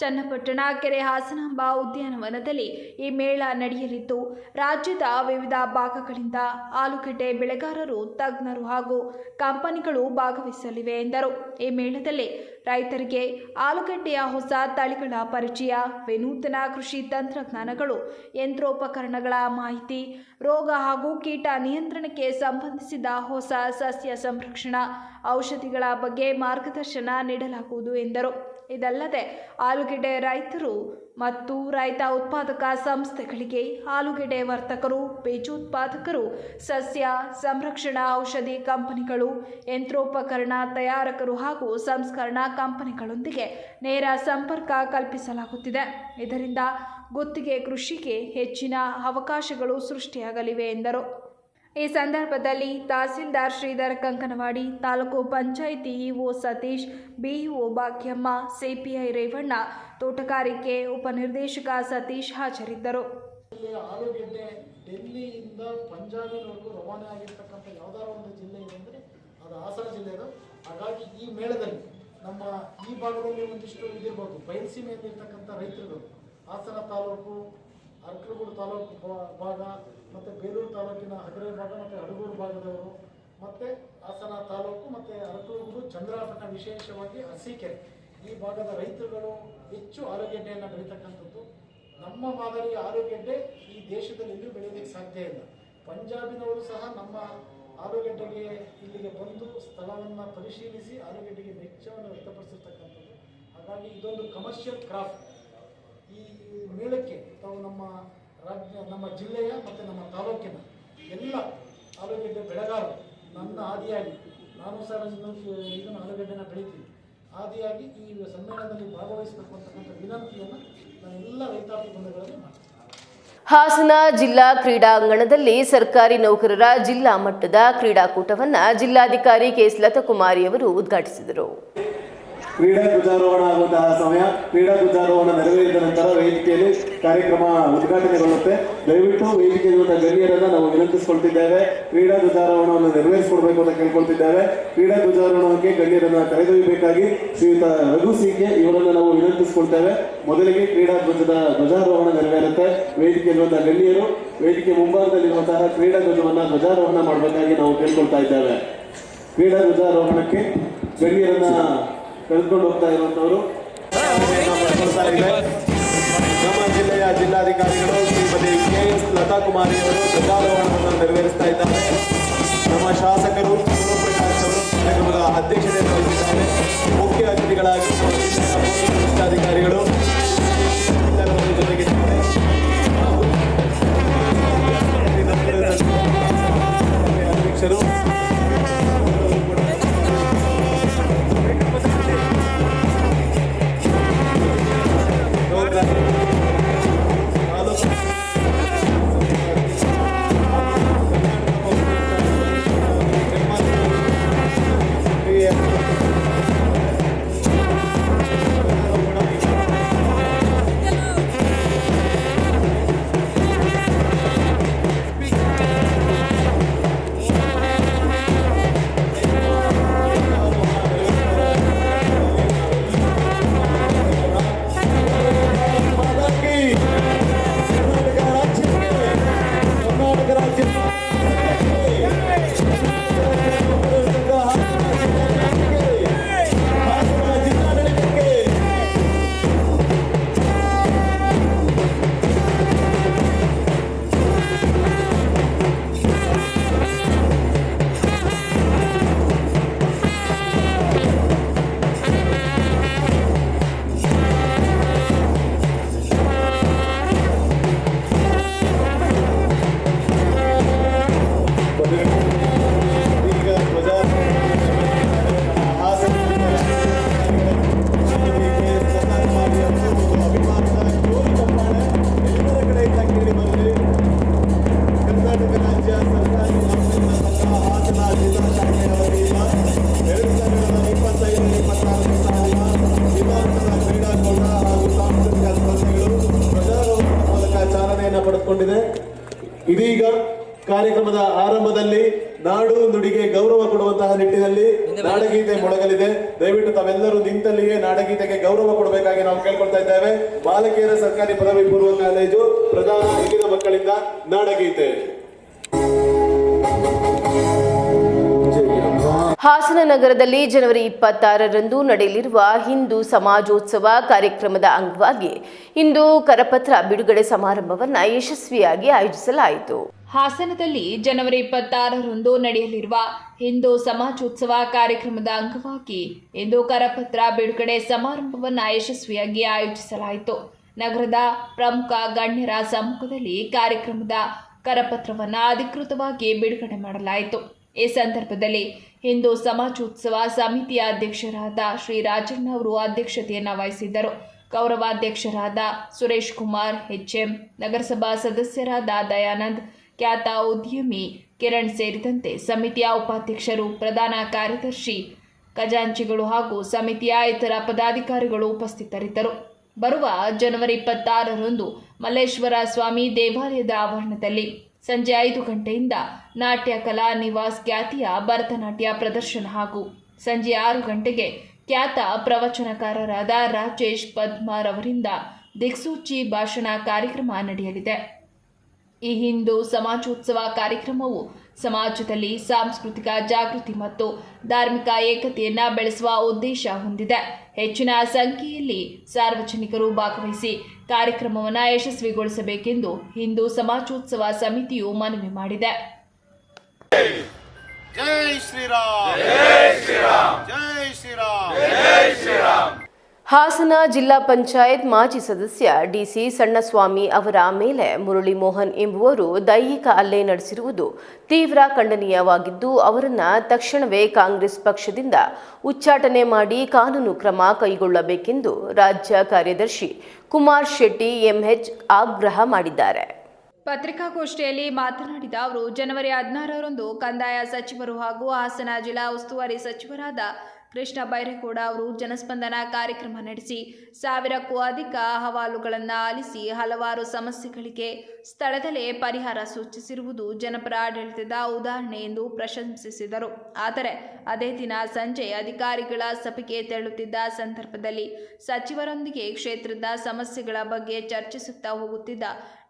ಚನ್ನಪಟ್ಟಣ ಕೆರೆ ಹಾಸನಾಂಬ ಉದ್ಯಾನವನದಲ್ಲಿ ಈ ಮೇಳ ನಡೆಯಲಿದ್ದು, ರಾಜ್ಯದ ವಿವಿಧ ಭಾಗಗಳಿಂದ ಆಲೂಗೆಡ್ಡೆ ಬೆಳೆಗಾರರು, ತಜ್ಞರು ಹಾಗೂ ಕಂಪನಿಗಳು ಭಾಗವಹಿಸಲಿವೆ ಎಂದರು. ಈ ಮೇಳದಲ್ಲಿ ರೈತರಿಗೆ ಆಲೂಗೆಡ್ಡೆಯ ಹೊಸ ತಳಿಗಳ ಪರಿಚಯ, ವಿನೂತನ ಕೃಷಿ ತಂತ್ರಜ್ಞಾನಗಳು, ಯಂತ್ರೋಪಕರಣಗಳ ಮಾಹಿತಿ, ರೋಗ ಹಾಗೂ ಕೀಟ ನಿಯಂತ್ರಣಕ್ಕೆ ಸಂಬಂಧಿಸಿದ ಹೊಸ ಸಸ್ಯ ಸಂರಕ್ಷಣಾ ಔಷಧಿಗಳ ಬಗ್ಗೆ ಮಾರ್ಗದರ್ಶನ ನೀಡಲಾಗುವುದು ಎಂದರು. ಇದಲ್ಲದೆ ಆಲೂಗೆಡ್ಡೆ ರೈತರು ಮತ್ತು ರೈತ ಉತ್ಪಾದಕ ಸಂಸ್ಥೆಗಳಿಗೆ ಆಲೂಗೆಡ್ಡೆ ವರ್ತಕರು, ಬೀಜೋತ್ಪಾದಕರು, ಸಸ್ಯ ಸಂರಕ್ಷಣಾ ಔಷಧಿ ಕಂಪನಿಗಳು, ಯಂತ್ರೋಪಕರಣ ತಯಾರಕರು ಹಾಗೂ ಸಂಸ್ಕರಣಾ ಕಂಪನಿಗಳೊಂದಿಗೆ ನೇರ ಸಂಪರ್ಕ ಕಲ್ಪಿಸಲಾಗುತ್ತಿದೆ. ಇದರಿಂದ ಗುತ್ತಿಗೆ ಕೃಷಿಗೆ ಹೆಚ್ಚಿನ ಅವಕಾಶಗಳು ಸೃಷ್ಟಿಯಾಗಲಿವೆ ಎಂದರು. ಈ ಸಂದರ್ಭದಲ್ಲಿ ತಹಸೀಲ್ದಾರ್ ಶ್ರೀಧರ್ ಕಂಕನವಾಡಿ, ತಾಲೂಕು panchayat EO Satish, BEO Bhagyamma, CPI Revanna, ತೋಟಗಾರಿಕೆ ಉಪನಿರ್ದೇಶಕ ಸತೀಶ್ ಹಾಜರಿದ್ದರು. ಆಲೂಗೆಡ್ಡೆ ಡೆಲ್ಲಿಯಿಂದ ಪಂಜಾಬಿನವರೆಗೂ ರವಾನೆ ಆಗಿರ್ತಕ್ಕಂಥ ಯಾವ್ದಾದ್ರು ಒಂದು ಜಿಲ್ಲೆ ಇದೆ ಅಂದರೆ ಅದು ಹಾಸನ ಜಿಲ್ಲೆದು. ಹಾಗಾಗಿ ಈ ಮೇಳದಲ್ಲಿ ನಮ್ಮ ಈ ಭಾಗದಲ್ಲಿ ಒಂದಿಷ್ಟು ಇದಿರ್ಬೋದು, ಬಯಲುಸೀಮೆಯಲ್ಲಿರ್ತಕ್ಕಂಥ ರೈತರುಗಳು, ಹಾಸನ ತಾಲೂಕು, ಅರಕಲಗೂಡು ತಾಲೂಕು ಭಾಗ ಮತ್ತು ಬೇಲೂರು ತಾಲೂಕಿನ ಹಗರೆ ಭಾಗ ಮತ್ತು ಹಡಗೂರು ಭಾಗದವರು, ಮತ್ತು ಹಾಸನ ತಾಲೂಕು ಮತ್ತು ಅರಕಲಗೂಡು, ಚಂದ್ರಾಪಟ್ಟಣ, ವಿಶೇಷವಾಗಿ ಅರಸೀಕೆರೆ ಈ ಭಾಗದ ರೈತರುಗಳು ಹೆಚ್ಚು ಆಲೂಗೆಡ್ಡೆಯನ್ನು ಬೆಳೀತಕ್ಕಂಥದ್ದು. ನಮ್ಮ ಮಾದರಿಯ ಆಲೂಗೆಡ್ಡೆ ಈ ದೇಶದಲ್ಲಿ ಎಲ್ಲೂ ಬೆಳೆಯೋದಕ್ಕೆ ಸಾಧ್ಯ ಇಲ್ಲ. ಪಂಜಾಬಿನವರು ಸಹ ನಮ್ಮ ಆಲೂಗೆಡ್ಡೆಗೆ ಇಲ್ಲಿಗೆ ಬಂದು ಸ್ಥಳವನ್ನು ಪರಿಶೀಲಿಸಿ ಆಲೂಗೆಡ್ಡೆಗೆ ವೆಚ್ಚವನ್ನು ವ್ಯಕ್ತಪಡಿಸಿರ್ತಕ್ಕಂಥದ್ದು. ಹಾಗಾಗಿ ಇದೊಂದು ಕಮರ್ಷಿಯಲ್ ಕ್ರಾಫ್ಟ್. ಈ ಮೇಳಕ್ಕೆ ತಾವು ನಮ್ಮ ಜಿಲ್ಲೆಯ ಮತ್ತು ನಮ್ಮ ತಾಲೂಕಿನ ಎಲ್ಲ ಆಲೂಗೆಡ್ಡೆ ಬೆಳೆಗಾರರು ನನ್ನ ಆದಿಯಾಗಿ, ನಾನು ಸಹ ಇದನ್ನು ಆಲೂಗೆಡ್ಡೆನ ಬೆಳಿತೀನಿ, ಆದಿಯಾಗಿ ಈ ಸಮ್ಮೇಳನದಲ್ಲಿ ಭಾಗವಹಿಸಬೇಕು ಅಂತಕ್ಕಂಥ ವಿನಂತಿಯನ್ನು ನಾನು ಎಲ್ಲ ರೈತಾಪಿ ಬಂಧುಗಳಲ್ಲಿ ಮಾಡ್ತೀನಿ. ಹಾಸನ ಜಿಲ್ಲಾ ಕ್ರೀಡಾಂಗಣದಲ್ಲಿ ಸರ್ಕಾರಿ ನೌಕರರ ಜಿಲ್ಲಾ ಮಟ್ಟದ ಕ್ರೀಡಾಕೂಟವನ್ನು ಜಿಲ್ಲಾಧಿಕಾರಿ ಕೆ.ಎಸ್. ಲತಾಕುಮಾರಿ ಅವರು ಉದ್ಘಾಟಿಸಿದರು. ಕ್ರೀಡಾ ಧ್ವಜಾರೋಹಣ ಆಗುವಂತಹ ಸಮಯ. ಕ್ರೀಡಾ ಧ್ವಜಾರೋಹಣ ನೆರವೇರಿದ ನಂತರ ವೇದಿಕೆಯಲ್ಲಿ ಕಾರ್ಯಕ್ರಮ ಉದ್ಘಾಟನೆಗೊಳ್ಳುತ್ತೆ. ದಯವಿಟ್ಟು ವೇದಿಕೆಯಲ್ಲಿರುವ ಗಣ್ಯರನ್ನು ನಾವು ವಿನಂತಿಸಿಕೊಳ್ತಿದ್ದೇವೆ, ಕ್ರೀಡಾ ಧ್ವಜಾರೋಹಣವನ್ನು ನೆರವೇರಿಸಿಕೊಡ್ಬೇಕು ಅಂತ ಕೇಳ್ಕೊಳ್ತಿದ್ದೇವೆ. ಕ್ರೀಡಾ ಧ್ವಜಾರೋಹಣಕ್ಕೆ ಗಣ್ಯರನ್ನು ಕರೆದೊಯ್ಯಬೇಕಾಗಿ ಶ್ರೀಯುತ ರಘು ಸಿಂಗ್ಗೆ ಇವರನ್ನು ನಾವು ವಿನಂತಿಸಿಕೊಳ್ತೇವೆ. ಮೊದಲಿಗೆ ಕ್ರೀಡಾ ಧ್ವಜಾರೋಹಣ ನೆರವೇರುತ್ತೆ. ವೇದಿಕೆಯಲ್ಲಿರುವಂತಹ ಗಣ್ಯರು ವೇದಿಕೆ ಮುಂಭಾಗದಲ್ಲಿರುವಂತಹ ಕ್ರೀಡಾ ಧ್ವಜವನ್ನು ಧ್ವಜಾರೋಹಣ ಮಾಡಬೇಕಾಗಿ ನಾವು ಕೇಳ್ಕೊಳ್ತಾ ಇದ್ದೇವೆ. ಕ್ರೀಡಾ ಧ್ವಜಾರೋಹಣಕ್ಕೆ ಗಣ್ಯರನ್ನ ಕರೆದುಕೊಂಡು ಹೋಗ್ತಾ ಇರುವಂತವರು ನಮ್ಮ ಜಿಲ್ಲೆಯ ಜಿಲ್ಲಾಧಿಕಾರಿಗಳು ಶ್ರೀಮತಿ ಕೆ.ಎಸ್. ಲತಾಕುಮಾರಿ ಅವರು ಧ್ವಜಾರೋಹಣವನ್ನು ನೆರವೇರಿಸ್ತಾ ಇದ್ದಾರೆ. ನಮ್ಮ ಶಾಸಕರು ಪ್ರಕಾಶ್ ಅವರು ಕಾರ್ಯಕ್ರಮದ ಅಧ್ಯಕ್ಷತೆ ವಹಿಸಿದ್ದಾರೆ. ಮುಖ್ಯ ಅತಿಥಿಗಳಾಗಿ ಜಿಲ್ಲಾಧಿಕಾರಿಗಳು ಜೊತೆಗೆ ಅಧ್ಯಕ್ಷರು ಪೂರ್ಣಗೊಂಡಿದೆ. ಇದೀಗ ಕಾರ್ಯಕ್ರಮದ ಆರಂಭದಲ್ಲಿ ನಾಡು ನುಡಿಗೆ ಗೌರವ ಕೊಡುವಂತಹ ನಿಟ್ಟಿನಲ್ಲಿ ನಾಡಗೀತೆ ಮೊಳಗಲಿದೆ. ದಯವಿಟ್ಟು ತಾವೆಲ್ಲರೂ ನಿಂತಲ್ಲಿಯೇ ನಾಡಗೀತೆಗೆ ಗೌರವ ಕೊಡಬೇಕಾಗಿ ನಾವು ಕೇಳ್ಕೊಳ್ತಾ ಇದ್ದೇವೆ. ಬಾಲಕಿಯರ ಸರ್ಕಾರಿ ಪದವಿ ಪೂರ್ವ ಕಾಲೇಜು ಪ್ರಧಾನ ಹಿರಿಯ ಮಕ್ಕಳಿಂದ ನಾಡಗೀತೆ. ಹಾಸನ ನಗರದಲ್ಲಿ ಜನವರಿ 26ರಂದು ನಡೆಯಲಿರುವ ಹಿಂದೂ ಸಮಾಜೋತ್ಸವ ಕಾರ್ಯಕ್ರಮದ ಅಂಗವಾಗಿ ಇಂದು ಕರಪತ್ರ ಬಿಡುಗಡೆ ಸಮಾರಂಭವನ್ನು ಯಶಸ್ವಿಯಾಗಿ ಆಯೋಜಿಸಲಾಯಿತು. ಹಾಸನದಲ್ಲಿ ಜನವರಿ 26ರಂದು ನಡೆಯಲಿರುವ ಹಿಂದೂ ಸಮಾಜೋತ್ಸವ ಕಾರ್ಯಕ್ರಮದ ಅಂಗವಾಗಿ ಇಂದು ಕರಪತ್ರ ಬಿಡುಗಡೆ ಸಮಾರಂಭವನ್ನು ಯಶಸ್ವಿಯಾಗಿ ಆಯೋಜಿಸಲಾಯಿತು. ನಗರದ ಪ್ರಮುಖ ಗಣ್ಯರ ಸಮ್ಮುಖದಲ್ಲಿ ಕಾರ್ಯಕ್ರಮದ ಕರಪತ್ರವನ್ನು ಅಧಿಕೃತವಾಗಿ ಬಿಡುಗಡೆ ಮಾಡಲಾಯಿತು. ಈ ಸಂದರ್ಭದಲ್ಲಿ ಹಿಂದೂ ಸಮಾಜೋತ್ಸವ ಸಮಿತಿಯ ಅಧ್ಯಕ್ಷರಾದ ಶ್ರೀ ರಾಜಣ್ಣ ಅವರು ಅಧ್ಯಕ್ಷತೆಯನ್ನು ವಹಿಸಿದ್ದರು. ಗೌರವಾಧ್ಯಕ್ಷರಾದ ಸುರೇಶ್ ಕುಮಾರ್ HM, ನಗರಸಭಾ ಸದಸ್ಯರಾದ ದಯಾನಂದ್, ಖ್ಯಾತ ಉದ್ಯಮಿ ಕಿರಣ್ ಸೇರಿದಂತೆ ಸಮಿತಿಯ ಉಪಾಧ್ಯಕ್ಷರು, ಪ್ರಧಾನ ಕಾರ್ಯದರ್ಶಿ, ಖಜಾಂಚಿಗಳು ಹಾಗೂ ಸಮಿತಿಯ ಇತರ ಪದಾಧಿಕಾರಿಗಳು ಉಪಸ್ಥಿತರಿದ್ದರು. ಬರುವ ಜನವರಿ 26ರಂದು ಮಲ್ಲೇಶ್ವರ ಸ್ವಾಮಿ ದೇವಾಲಯದ ಆವರಣದಲ್ಲಿ ಸಂಜೆ 5 ಗಂಟೆಯಿಂದ ನಾಟ್ಯ ಕಲಾ ನಿವಾಸ್ ಖ್ಯಾತಿಯ ಭರತನಾಟ್ಯ ಪ್ರದರ್ಶನ ಹಾಗೂ ಸಂಜೆ 6 ಗಂಟೆಗೆ ಖ್ಯಾತ ಪ್ರವಚನಕಾರರಾದ ರಾಜೇಶ್ ಪದ್ಮಾರ್ ಅವರಿಂದ ದಿಕ್ಸೂಚಿ ಭಾಷಣ ಕಾರ್ಯಕ್ರಮ ನಡೆಯಲಿದೆ. ಈ ಹಿಂದೂ ಸಮಾಜೋತ್ಸವ ಕಾರ್ಯಕ್ರಮವು ಸಮಾಜದಲ್ಲಿ ಸಾಂಸ್ಕೃತಿಕ ಜಾಗೃತಿ ಮತ್ತು ಧಾರ್ಮಿಕ ಏಕತೆಯನ್ನು ಬೆಳೆಸುವ ಉದ್ದೇಶ ಹೊಂದಿದೆ. ಹೆಚ್ಚಿನ ಸಂಖ್ಯೆಯಲ್ಲಿ ಸಾರ್ವಜನಿಕರು ಭಾಗವಹಿಸಿ ಕಾರ್ಯಕ್ರಮವನ್ನು ಯಶಸ್ವಿಗೊಳಿಸಬೇಕೆಂದು ಹಿಂದೂ ಸಮಾಜೋತ್ಸವ ಸಮಿತಿಯು ಮನವಿ ಮಾಡಿದೆ. ಜೈ ಶ್ರೀರಾಮ್, ಜೈ ಶ್ರೀರಾಮ್, ಜೈ ಶ್ರೀರಾಮ್, ಜೈ ಶ್ರೀರಾಮ್. ಹಾಸನ ಜಿಲ್ಲಾ ಪಂಚಾಯತ್ ಮಾಜಿ ಸದಸ್ಯ DC ಸಣ್ಣಸ್ವಾಮಿ ಅವರ ಮೇಲೆ ಮುರಳಿ ಮೋಹನ್ ಎಂಬುವರು ದೈಹಿಕ ಹಲ್ಲೆ ನಡೆಸಿರುವುದು ತೀವ್ರ ಖಂಡನೀಯವಾಗಿದ್ದು, ಅವರನ್ನು ತಕ್ಷಣವೇ ಕಾಂಗ್ರೆಸ್ ಪಕ್ಷದಿಂದ ಉಚ್ಚಾಟನೆ ಮಾಡಿ ಕಾನೂನು ಕ್ರಮ ಕೈಗೊಳ್ಳಬೇಕೆಂದು ರಾಜ್ಯ ಕಾರ್ಯದರ್ಶಿ ಕುಮಾರ್ ಶೆಟ್ಟಿ MH ಆಗ್ರಹ ಮಾಡಿದ್ದಾರೆ. ಪತ್ರಿಕಾಗೋಷ್ಠಿಯಲ್ಲಿ ಮಾತನಾಡಿದ ಅವರು, ಜನವರಿ 16ರಂದು ಕಂದಾಯ ಸಚಿವರು ಹಾಗೂ ಹಾಸನ ಜಿಲ್ಲಾ ಉಸ್ತುವಾರಿ ಸಚಿವರಾದ ಕೃಷ್ಣ ಬೈರೇಗೌಡ ಅವರು ಜನಸ್ಪಂದನ ಕಾರ್ಯಕ್ರಮ ನಡೆಸಿ 1000ಕ್ಕೂ ಅಧಿಕ ಅಹವಾಲುಗಳನ್ನು ಆಲಿಸಿ ಹಲವಾರು ಸಮಸ್ಯೆಗಳಿಗೆ ಸ್ಥಳದಲ್ಲೇ ಪರಿಹಾರ ಸೂಚಿಸಿರುವುದು ಜನಪರ ಆಡಳಿತದ ಉದಾಹರಣೆ ಎಂದು ಪ್ರಶಂಸಿಸಿದರು. ಆದರೆ ಅದೇ ದಿನ ಸಂಜೆ ಅಧಿಕಾರಿಗಳ ಸಭೆಗೆ ತೆರಳುತ್ತಿದ್ದ ಸಂದರ್ಭದಲ್ಲಿ ಸಚಿವರೊಂದಿಗೆ ಕ್ಷೇತ್ರದ ಸಮಸ್ಯೆಗಳ ಬಗ್ಗೆ ಚರ್ಚಿಸುತ್ತಾ ಹೋಗುತ್ತಿದ್ದ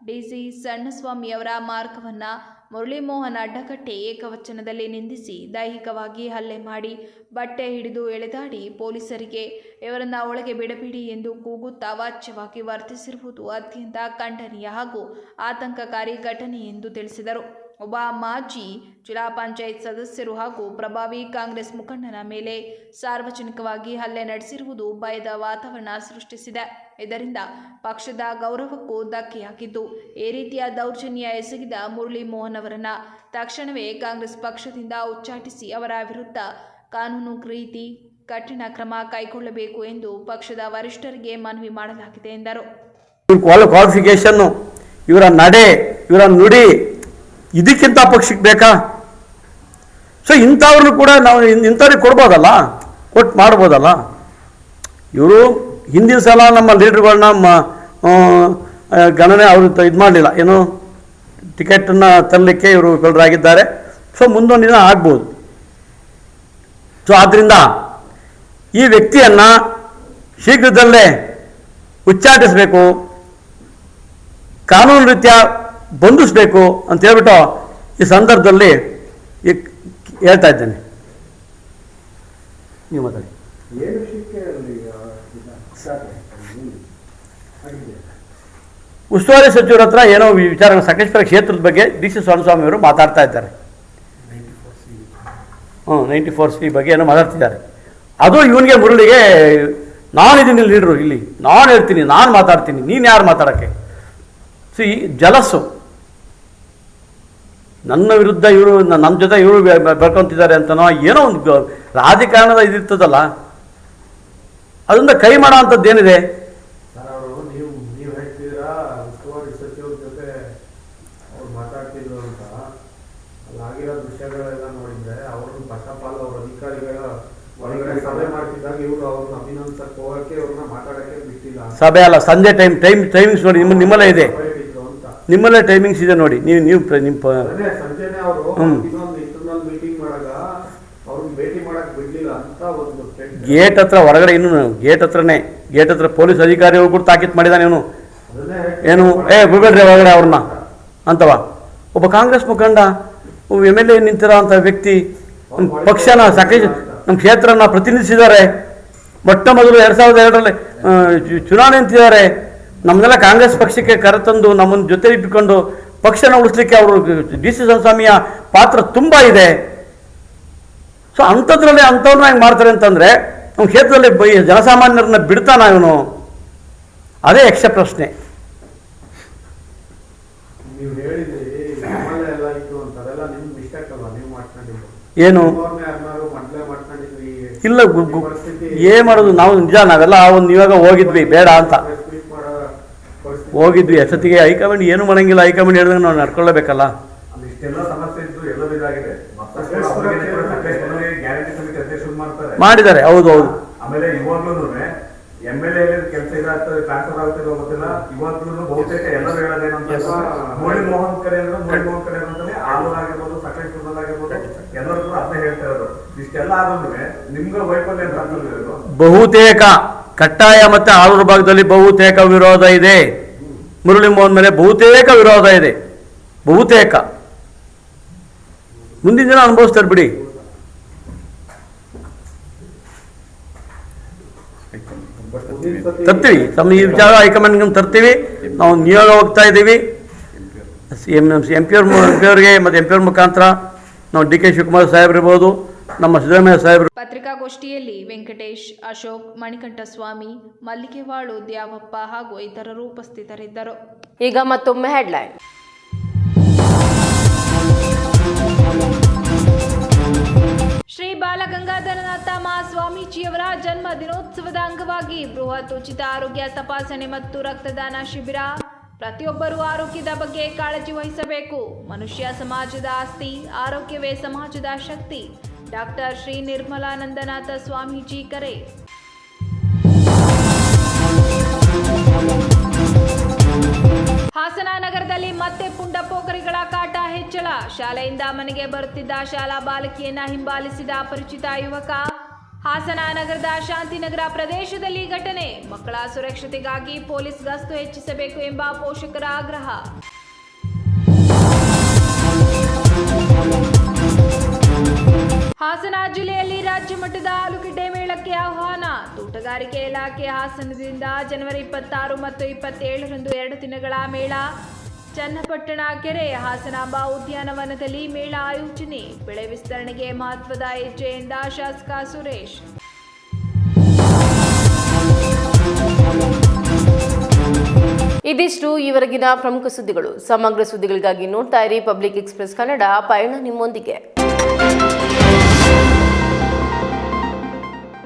DC ಸಣ್ಣಸ್ವಾಮಿ ಅವರ ಮಾರ್ಗವನ್ನು ಮುರಳಿ ಮೋಹನ್ ಅಡ್ಡಗಟ್ಟಿ ಏಕವಚನದಲ್ಲಿ ನಿಂದಿಸಿ ದೈಹಿಕವಾಗಿ ಹಲ್ಲೆ ಮಾಡಿ ಬಟ್ಟೆ ಹಿಡಿದು ಎಳೆದಾಡಿ ಪೊಲೀಸರಿಗೆ ಇವರನ್ನ ಒಳಗೆ ಬಿಡಬೇಡಿ ಎಂದು ಕೂಗುತ್ತಾ ವಾಚ್ಯವಾಗಿ ವರ್ತಿಸಿರುವುದು ಅತ್ಯಂತ ಖಂಡನೀಯ ಹಾಗೂ ಆತಂಕಕಾರಿ ಘಟನೆ ಎಂದು ತಿಳಿಸಿದರು. ಒಬ್ಬ ಮಾಜಿ ಜಿಲ್ಲಾ ಪಂಚಾಯತ್ ಸದಸ್ಯರು ಹಾಗೂ ಪ್ರಭಾವಿ ಕಾಂಗ್ರೆಸ್ ಮುಖಂಡನ ಮೇಲೆ ಸಾರ್ವಜನಿಕವಾಗಿ ಹಲ್ಲೆ ನಡೆಸಿರುವುದು ಭಯದ ವಾತಾವರಣ ಸೃಷ್ಟಿಸಿದೆ. ಇದರಿಂದ ಪಕ್ಷದ ಗೌರವಕ್ಕೂ ಧಕ್ಕೆಯಾಗಿದ್ದು, ಈ ರೀತಿಯ ದೌರ್ಜನ್ಯ ಎಸಗಿದ ಮುರಳಿ ಮೋಹನ್ ಅವರನ್ನು ತಕ್ಷಣವೇ ಕಾಂಗ್ರೆಸ್ ಪಕ್ಷದಿಂದ ಉಚ್ಚಾಟಿಸಿ ಅವರ ವಿರುದ್ಧ ಕಾನೂನು ರೀತಿ ಕಠಿಣ ಕ್ರಮ ಕೈಗೊಳ್ಳಬೇಕು ಎಂದು ಪಕ್ಷದ ವರಿಷ್ಠರಿಗೆ ಮನವಿ ಮಾಡಲಾಗಿದೆ ಎಂದರು. ಕ್ವಾಲಿಫಿಕೇಶನ್, ಇವರ ನಡೆ, ಇವರ ನುಡಿ ಇದಕ್ಕಿಂತ ಪಕ್ಷಕ್ಕೆ ಬೇಕಾ? ಸೊ ಇಂಥವ್ರನ್ನು ಕೂಡ ನಾವು ಇಂಥವ್ರಿಗೆ ಕೊಡ್ಬೋದಲ್ಲ, ಕೊಟ್ಟು ಮಾಡ್ಬೋದಲ್ಲ. ಇವರು ಹಿಂದಿನ ಸಲ ನಮ್ಮ ಲೀಡ್ರುಗಳನ್ನ ಗಣನೆ ಅವರು ಇದು ಮಾಡಲಿಲ್ಲ, ಏನು ಟಿಕೆಟನ್ನು ತರಲಿಕ್ಕೆ ಇವರು ವಿಫಲರಾಗಿದ್ದಾರೆ. ಸೊ ಮುಂದೊಂದು ದಿನ ಆಗ್ಬೋದು. ಸೊ ಆದ್ದರಿಂದ ಈ ವ್ಯಕ್ತಿಯನ್ನು ಶೀಘ್ರದಲ್ಲೇ ಉಚ್ಚಾಟಿಸಬೇಕು, ಕಾನೂನು ರೀತ್ಯ ಬಂಧಿಸಬೇಕು ಅಂತ ಹೇಳ್ಬಿಟ್ಟು ಈ ಸಂದರ್ಭದಲ್ಲಿ ಹೇಳ್ತಾ ಇದ್ದೇನೆ. ನೀವು ಮಾತಾಡಿ. ಉಸ್ತುವಾರಿ ಸಚಿವರ ಹತ್ರ ಏನೋ ವಿಚಾರ ಸಕಲೇಶ್ವರ ಕ್ಷೇತ್ರದ ಬಗ್ಗೆ DC ಸಣ್ಣಸ್ವಾಮಿ ಅವರು ಮಾತಾಡ್ತಾ ಇದ್ದಾರೆ. 94C ಬಗ್ಗೆ ಏನೋ ಮಾತಾಡ್ತಿದ್ದಾರೆ. ಅದು ಇವನಿಗೆ ಮುರಳಿಗೆ ನಾನಿದ್ದೀನಿ ಲೀಡ್ರು, ಇಲ್ಲಿ ನಾನು ಹೇಳ್ತೀನಿ, ನಾನು ಮಾತಾಡ್ತೀನಿ, ನೀನು ಯಾರು ಮಾತಾಡೋಕ್ಕೆ? ಜಲಸ್ಸು, ನನ್ನ ವಿರುದ್ಧ ಇವರು ನಮ್ಮ ಜೊತೆ ಇವರು ಬರ್ಕೊತಿದ್ದಾರೆ ಅಂತನೋ ಏನೋ ಒಂದು ರಾಜಕಾರಣದ ಇದಿರ್ತದಲ್ಲ, ಅದರಿಂದ ಕೈ ಮಾಡೋ ಅಂಥದ್ದು ಏನಿದೆ? ನೀವು ಹೇಳ್ತೀರಾ ಉಸ್ತುವಾರಿ ಸಚಿವರ ಜೊತೆ ಅವ್ರು ಮಾತಾಡ್ತಿದ್ರು ಅಂತ, ಅಲ್ಲಾಗಿರೋ ವಿಷಯಗಳೆಲ್ಲ ನೋಡಿದ್ರೆ ಅವರು ಪಟ್ಟಪಾಲ್ ಅವ್ರ ಅಧಿಕಾರಿಗಳ ಹೊರಗಡೆ ಸಭೆ ಮಾಡ್ತಿದ್ದಾಗ ಇವರು ಅವ್ರನ್ನ ಅಭಿನಂದಿಸಕ್ಕೆ ಹೋಗಕ್ಕೆ, ಅವ್ರನ್ನ ಮಾತಾಡಕ್ಕೆ ಬಿಟ್ಟಿಲ್ಲ. ಸಭೆ ಅಲ್ಲ, ಸಂಜೆ ಟೈಮಿಂಗ್ಸ್ ನೋಡಿ ನಿಮ್ಮಲ್ಲೇ ಇದೆ. ನಿಮ್ಮಲ್ಲೇ ಟೈಮಿಂಗ್ಸ್ ಇದೆ ನೋಡಿ, ನೀವು ಸಂಜೆನೆ ಅವರು ಇನ್ನೊಂದು ಇಂಟರ್ನಲ್ ಮೀಟಿಂಗ್ ಮಾಡಾಗ ಅವ್ರನ್ನ ಭೇಟಿ ಮಾಡಕ್ ಬಿಡ್ಲಿಲ್ಲ ಅಂತ ಒಂದು ಗೇಟ್ ಹತ್ರ ಹೊರಗಡೆ, ಇನ್ನು ಗೇಟ್ ಹತ್ರ ಪೊಲೀಸ್ ಅಧಿಕಾರಿಗಳು ಕೂಡ ತಾಕೀತು ಮಾಡಿದಾನೆ ಇವನು. ಏನು ಬಿಡ್ಬೇಡ್ರಿ ಹೊರಗಡೆ ಅವ್ರನ್ನ ಅಂತವ. ಒಬ್ಬ ಕಾಂಗ್ರೆಸ್ ಮುಖಂಡ MLA ನಿಂತಿರೋ ಅಂತ ವ್ಯಕ್ತಿ ಪಕ್ಷನ ನಮ್ಮ ಕ್ಷೇತ್ರನ ಪ್ರತಿನಿಧಿಸಿದ್ದಾರೆ. ಮೊಟ್ಟ ಮೊದಲು 2002ರಲ್ಲಿ ಚುನಾವಣೆ ನಿಂತಿದ್ದಾರೆ. ನಮ್ಮನ್ನೆಲ್ಲ ಕಾಂಗ್ರೆಸ್ ಪಕ್ಷಕ್ಕೆ ಕರೆತಂದು ನಮ್ಮನ್ನು ಜೊತೆ ಇಟ್ಟುಕೊಂಡು ಪಕ್ಷನ ಉಳಿಸ್ಲಿಕ್ಕೆ ಅವರು DC ಸ್ವಾಮಿಯ ಪಾತ್ರ ತುಂಬ ಇದೆ. ಸೊ ಅಂಥದ್ರಲ್ಲಿ ಅಂಥವ್ರನ್ನ ಹೆಂಗೆ ಮಾಡ್ತಾರೆ ಅಂತಂದರೆ ನಮ್ಮ ಕ್ಷೇತ್ರದಲ್ಲಿ ಜನಸಾಮಾನ್ಯರನ್ನ ಬಿಡ್ತಾನ ಇವನು? ಅದೇ ಯಕ್ಷ ಪ್ರಶ್ನೆ. ನೀವು ಹೇಳಿದ್ರಿ ಎಲ್ಲ ಇತ್ತು ಅಂತ, ಅದೆಲ್ಲ ನಿಮ್ಗೆ ಮಿಸ್ಟೇಕ್ ಅಲ್ವಾ? ನೀವು ಮಾಡ್ಕೊಂಡಿದ್ದು ಏನು ಇಲ್ಲ, ಏನು ಮಾಡೋದು ನಾವು? ನಿಜ, ನಾವೆಲ್ಲ ಒಂದು ಇವಾಗ ಹೋಗಿದ್ವಿ ಬೇಡ ಅಂತ ಹೋಗಿದ್ವಿ. ಅಷ್ಟೊತ್ತಿಗೆ ಹೈಕಮಾಂಡ್ ಏನು ಮಾಡಂಗಿಲ್ಲ, ಹೈಕಮಾಂಡ್ ಹೇಳಿದಾಗ ನಾವು ನಡ್ಕೊಳ್ಳೇಬೇಕಲ್ಲ. ಮಾಡಿದ್ದಾರೆ, ಹೌದು. ಆಮೇಲೆ ಇವಾಗ್ಲೂ MLA ಕೆಲಸ ಇದಾಗ್ತದೆ, ಟ್ರಾನ್ಸ್ಫರ್ ಆಗ್ತದೆ ಗೊತ್ತಿಲ್ಲ. ಇವಾಗ್ಲೂ ಬಹುತೇಕ ಎಲ್ಲರೂ ಹೇಳೋದೇನಂತ ಮುರಳಿ ಮೋಹನ್ ಕಡೆ ಅಂದ್ರೆ ಆಲೂರು ಆಗಿರ್ಬೋದು, ಸಕಲೇಶ್ಪುರದಲ್ಲಿ ಆಗಿರ್ಬೋದು, ಎಲ್ಲರೂ ಕೂಡ ಅದನ್ನೇ ಹೇಳ್ತಾ ಇರೋದು. ಇಷ್ಟೆಲ್ಲ ಆದ್ರೂ ನಿಮ್ಗೆ ವೈಫಲ್ಯ ಅಂತ ಅನ್ಸೋದು. ಬಹುತೇಕ ಕಟ್ಟಾಯ ಮತ್ತೆ ಆಲೂರು ಭಾಗದಲ್ಲಿ ಬಹುತೇಕ ವಿರೋಧ ಇದೆ. ಮುರಳಿ ಮೋಹನ್ ಮೇಲೆ ಬಹುತೇಕ ವಿರೋಧ ಇದೆ. ಬಹುತೇಕ ಮುಂದಿನ ದಿನ ಅನುಭವಿಸ್ತಾರೆ ಬಿಡಿ. ತರ್ತೀವಿ ತಮ್ಮ ಈ ವಿಚಾರ ಹೈಕಮಾಂಡ್ಗೆ ತರ್ತೀವಿ. ನಾವು ನಿಯೋಗ ಹೋಗ್ತಾ ಇದ್ದೀವಿ MP ಅವ್ರಿಗೆ ಮತ್ತು MP ಅವ್ರ ಮುಖಾಂತರ ನಾವು DK ಶಿವಕುಮಾರ್ ಸಾಹೇಬ್ರು ಇರ್ಬೋದು, ನಮ್ಮ ಸಿದ್ದರಾಮಯ್ಯ ಸಾಹೇಬ್ರು. ಪತ್ರಿಕಾಗೋಷ್ಠಿಯಲ್ಲಿ ವೆಂಕಟೇಶ್, ಅಶೋಕ್, ಮಣಿಕಂಠಸ್ವಾಮಿ, ಮಲ್ಲಿಗೆವಾಳು, ದ್ಯಾವಪ್ಪ ಹಾಗೂ ಇತರರು ಉಪಸ್ಥಿತರಿದ್ದರು. ಈಗ ಮತ್ತೊಮ್ಮೆ ಹೆಡ್ಲೈನ್. ಶ್ರೀ ಬಾಲಗಂಗಾಧರನಾಥ ಮಹಾಸ್ವಾಮೀಜಿಯವರ ಜನ್ಮ ದಿನೋತ್ಸವದ ಅಂಗವಾಗಿ ಬೃಹತ್ ಉಚಿತ ಆರೋಗ್ಯ ತಪಾಸಣೆ ಮತ್ತು ರಕ್ತದಾನ ಶಿಬಿರ. ಪ್ರತಿಯೊಬ್ಬರೂ ಆರೋಗ್ಯದ ಬಗ್ಗೆ ಕಾಳಜಿ ವಹಿಸಬೇಕು. ಮನುಷ್ಯ ಸಮಾಜದ ಆಸ್ತಿ, ಆರೋಗ್ಯವೇ ಸಮಾಜದ ಶಕ್ತಿ. ಡಾಕ್ಟರ್ ಶ್ರೀ ನಿರ್ಮಲಾನಂದನಾಥ ಸ್ವಾಮೀಜಿ ಕರೆ. ಹಾಸನ ನಗರದಲ್ಲಿ ಮತ್ತೆ ಪುಂಡ ಪೋಖರಿಗಳ ಕಾಟ ಹೆಚ್ಚಳ. ಶಾಲೆಯಿಂದ ಮನೆಗೆ ಬರುತ್ತಿದ್ದ ಶಾಲಾ ಬಾಲಕಿಯನ್ನ ಹಿಂಬಾಲಿಸಿದ ಅಪರಿಚಿತ ಯುವಕ. ಹಾಸನ ನಗರದ ಶಾಂತಿನಗರ ಪ್ರದೇಶದಲ್ಲಿ ಘಟನೆ. ಮಕ್ಕಳ ಸುರಕ್ಷತೆಗಾಗಿ ಪೊಲೀಸ್ ಗಸ್ತು ಹೆಚ್ಚಿಸಬೇಕು ಎಂಬ ಪೋಷಕರ ಆಗ್ರಹ. ಹಾಸನ ಜಿಲ್ಲೆಯಲ್ಲಿ ರಾಜ್ಯ ಮಟ್ಟದ ಆಲೂಗೆಡ್ಡೆ ಮೇಳಕ್ಕೆ ಆಹ್ವಾನ. ತೋಟಗಾರಿಕೆ ಇಲಾಖೆ ಹಾಸನದಿಂದ ಜನವರಿ 26 ಮತ್ತು 27ರಂದು 2 ದಿನಗಳ ಮೇಳ. ಚನ್ನಪಟ್ಟಣ ಕೆರೆ ಹಾಸನಾಂಬ ಉದ್ಯಾನವನದಲ್ಲಿ ಮೇಳ ಆಯೋಜನೆ. ಬೆಳೆ ವಿಸ್ತರಣೆಗೆ ಮಹತ್ವದ ಹೆಜ್ಜೆ ಎಂದ ಶಾಸಕ ಸುರೇಶ್. ಇದಿಷ್ಟು ಈವರೆಗಿನ ಪ್ರಮುಖ ಸುದ್ದಿಗಳು. ಸಮಗ್ರ ಸುದ್ದಿಗಳಿಗಾಗಿ ನೋಡ್ತಾ ಇರಿ ಪಬ್ಲಿಕ್ ಎಕ್ಸ್‌ಪ್ರೆಸ್ ಕನ್ನಡ. ಪಯಣ ನಿಮ್ಮೊಂದಿಗೆ.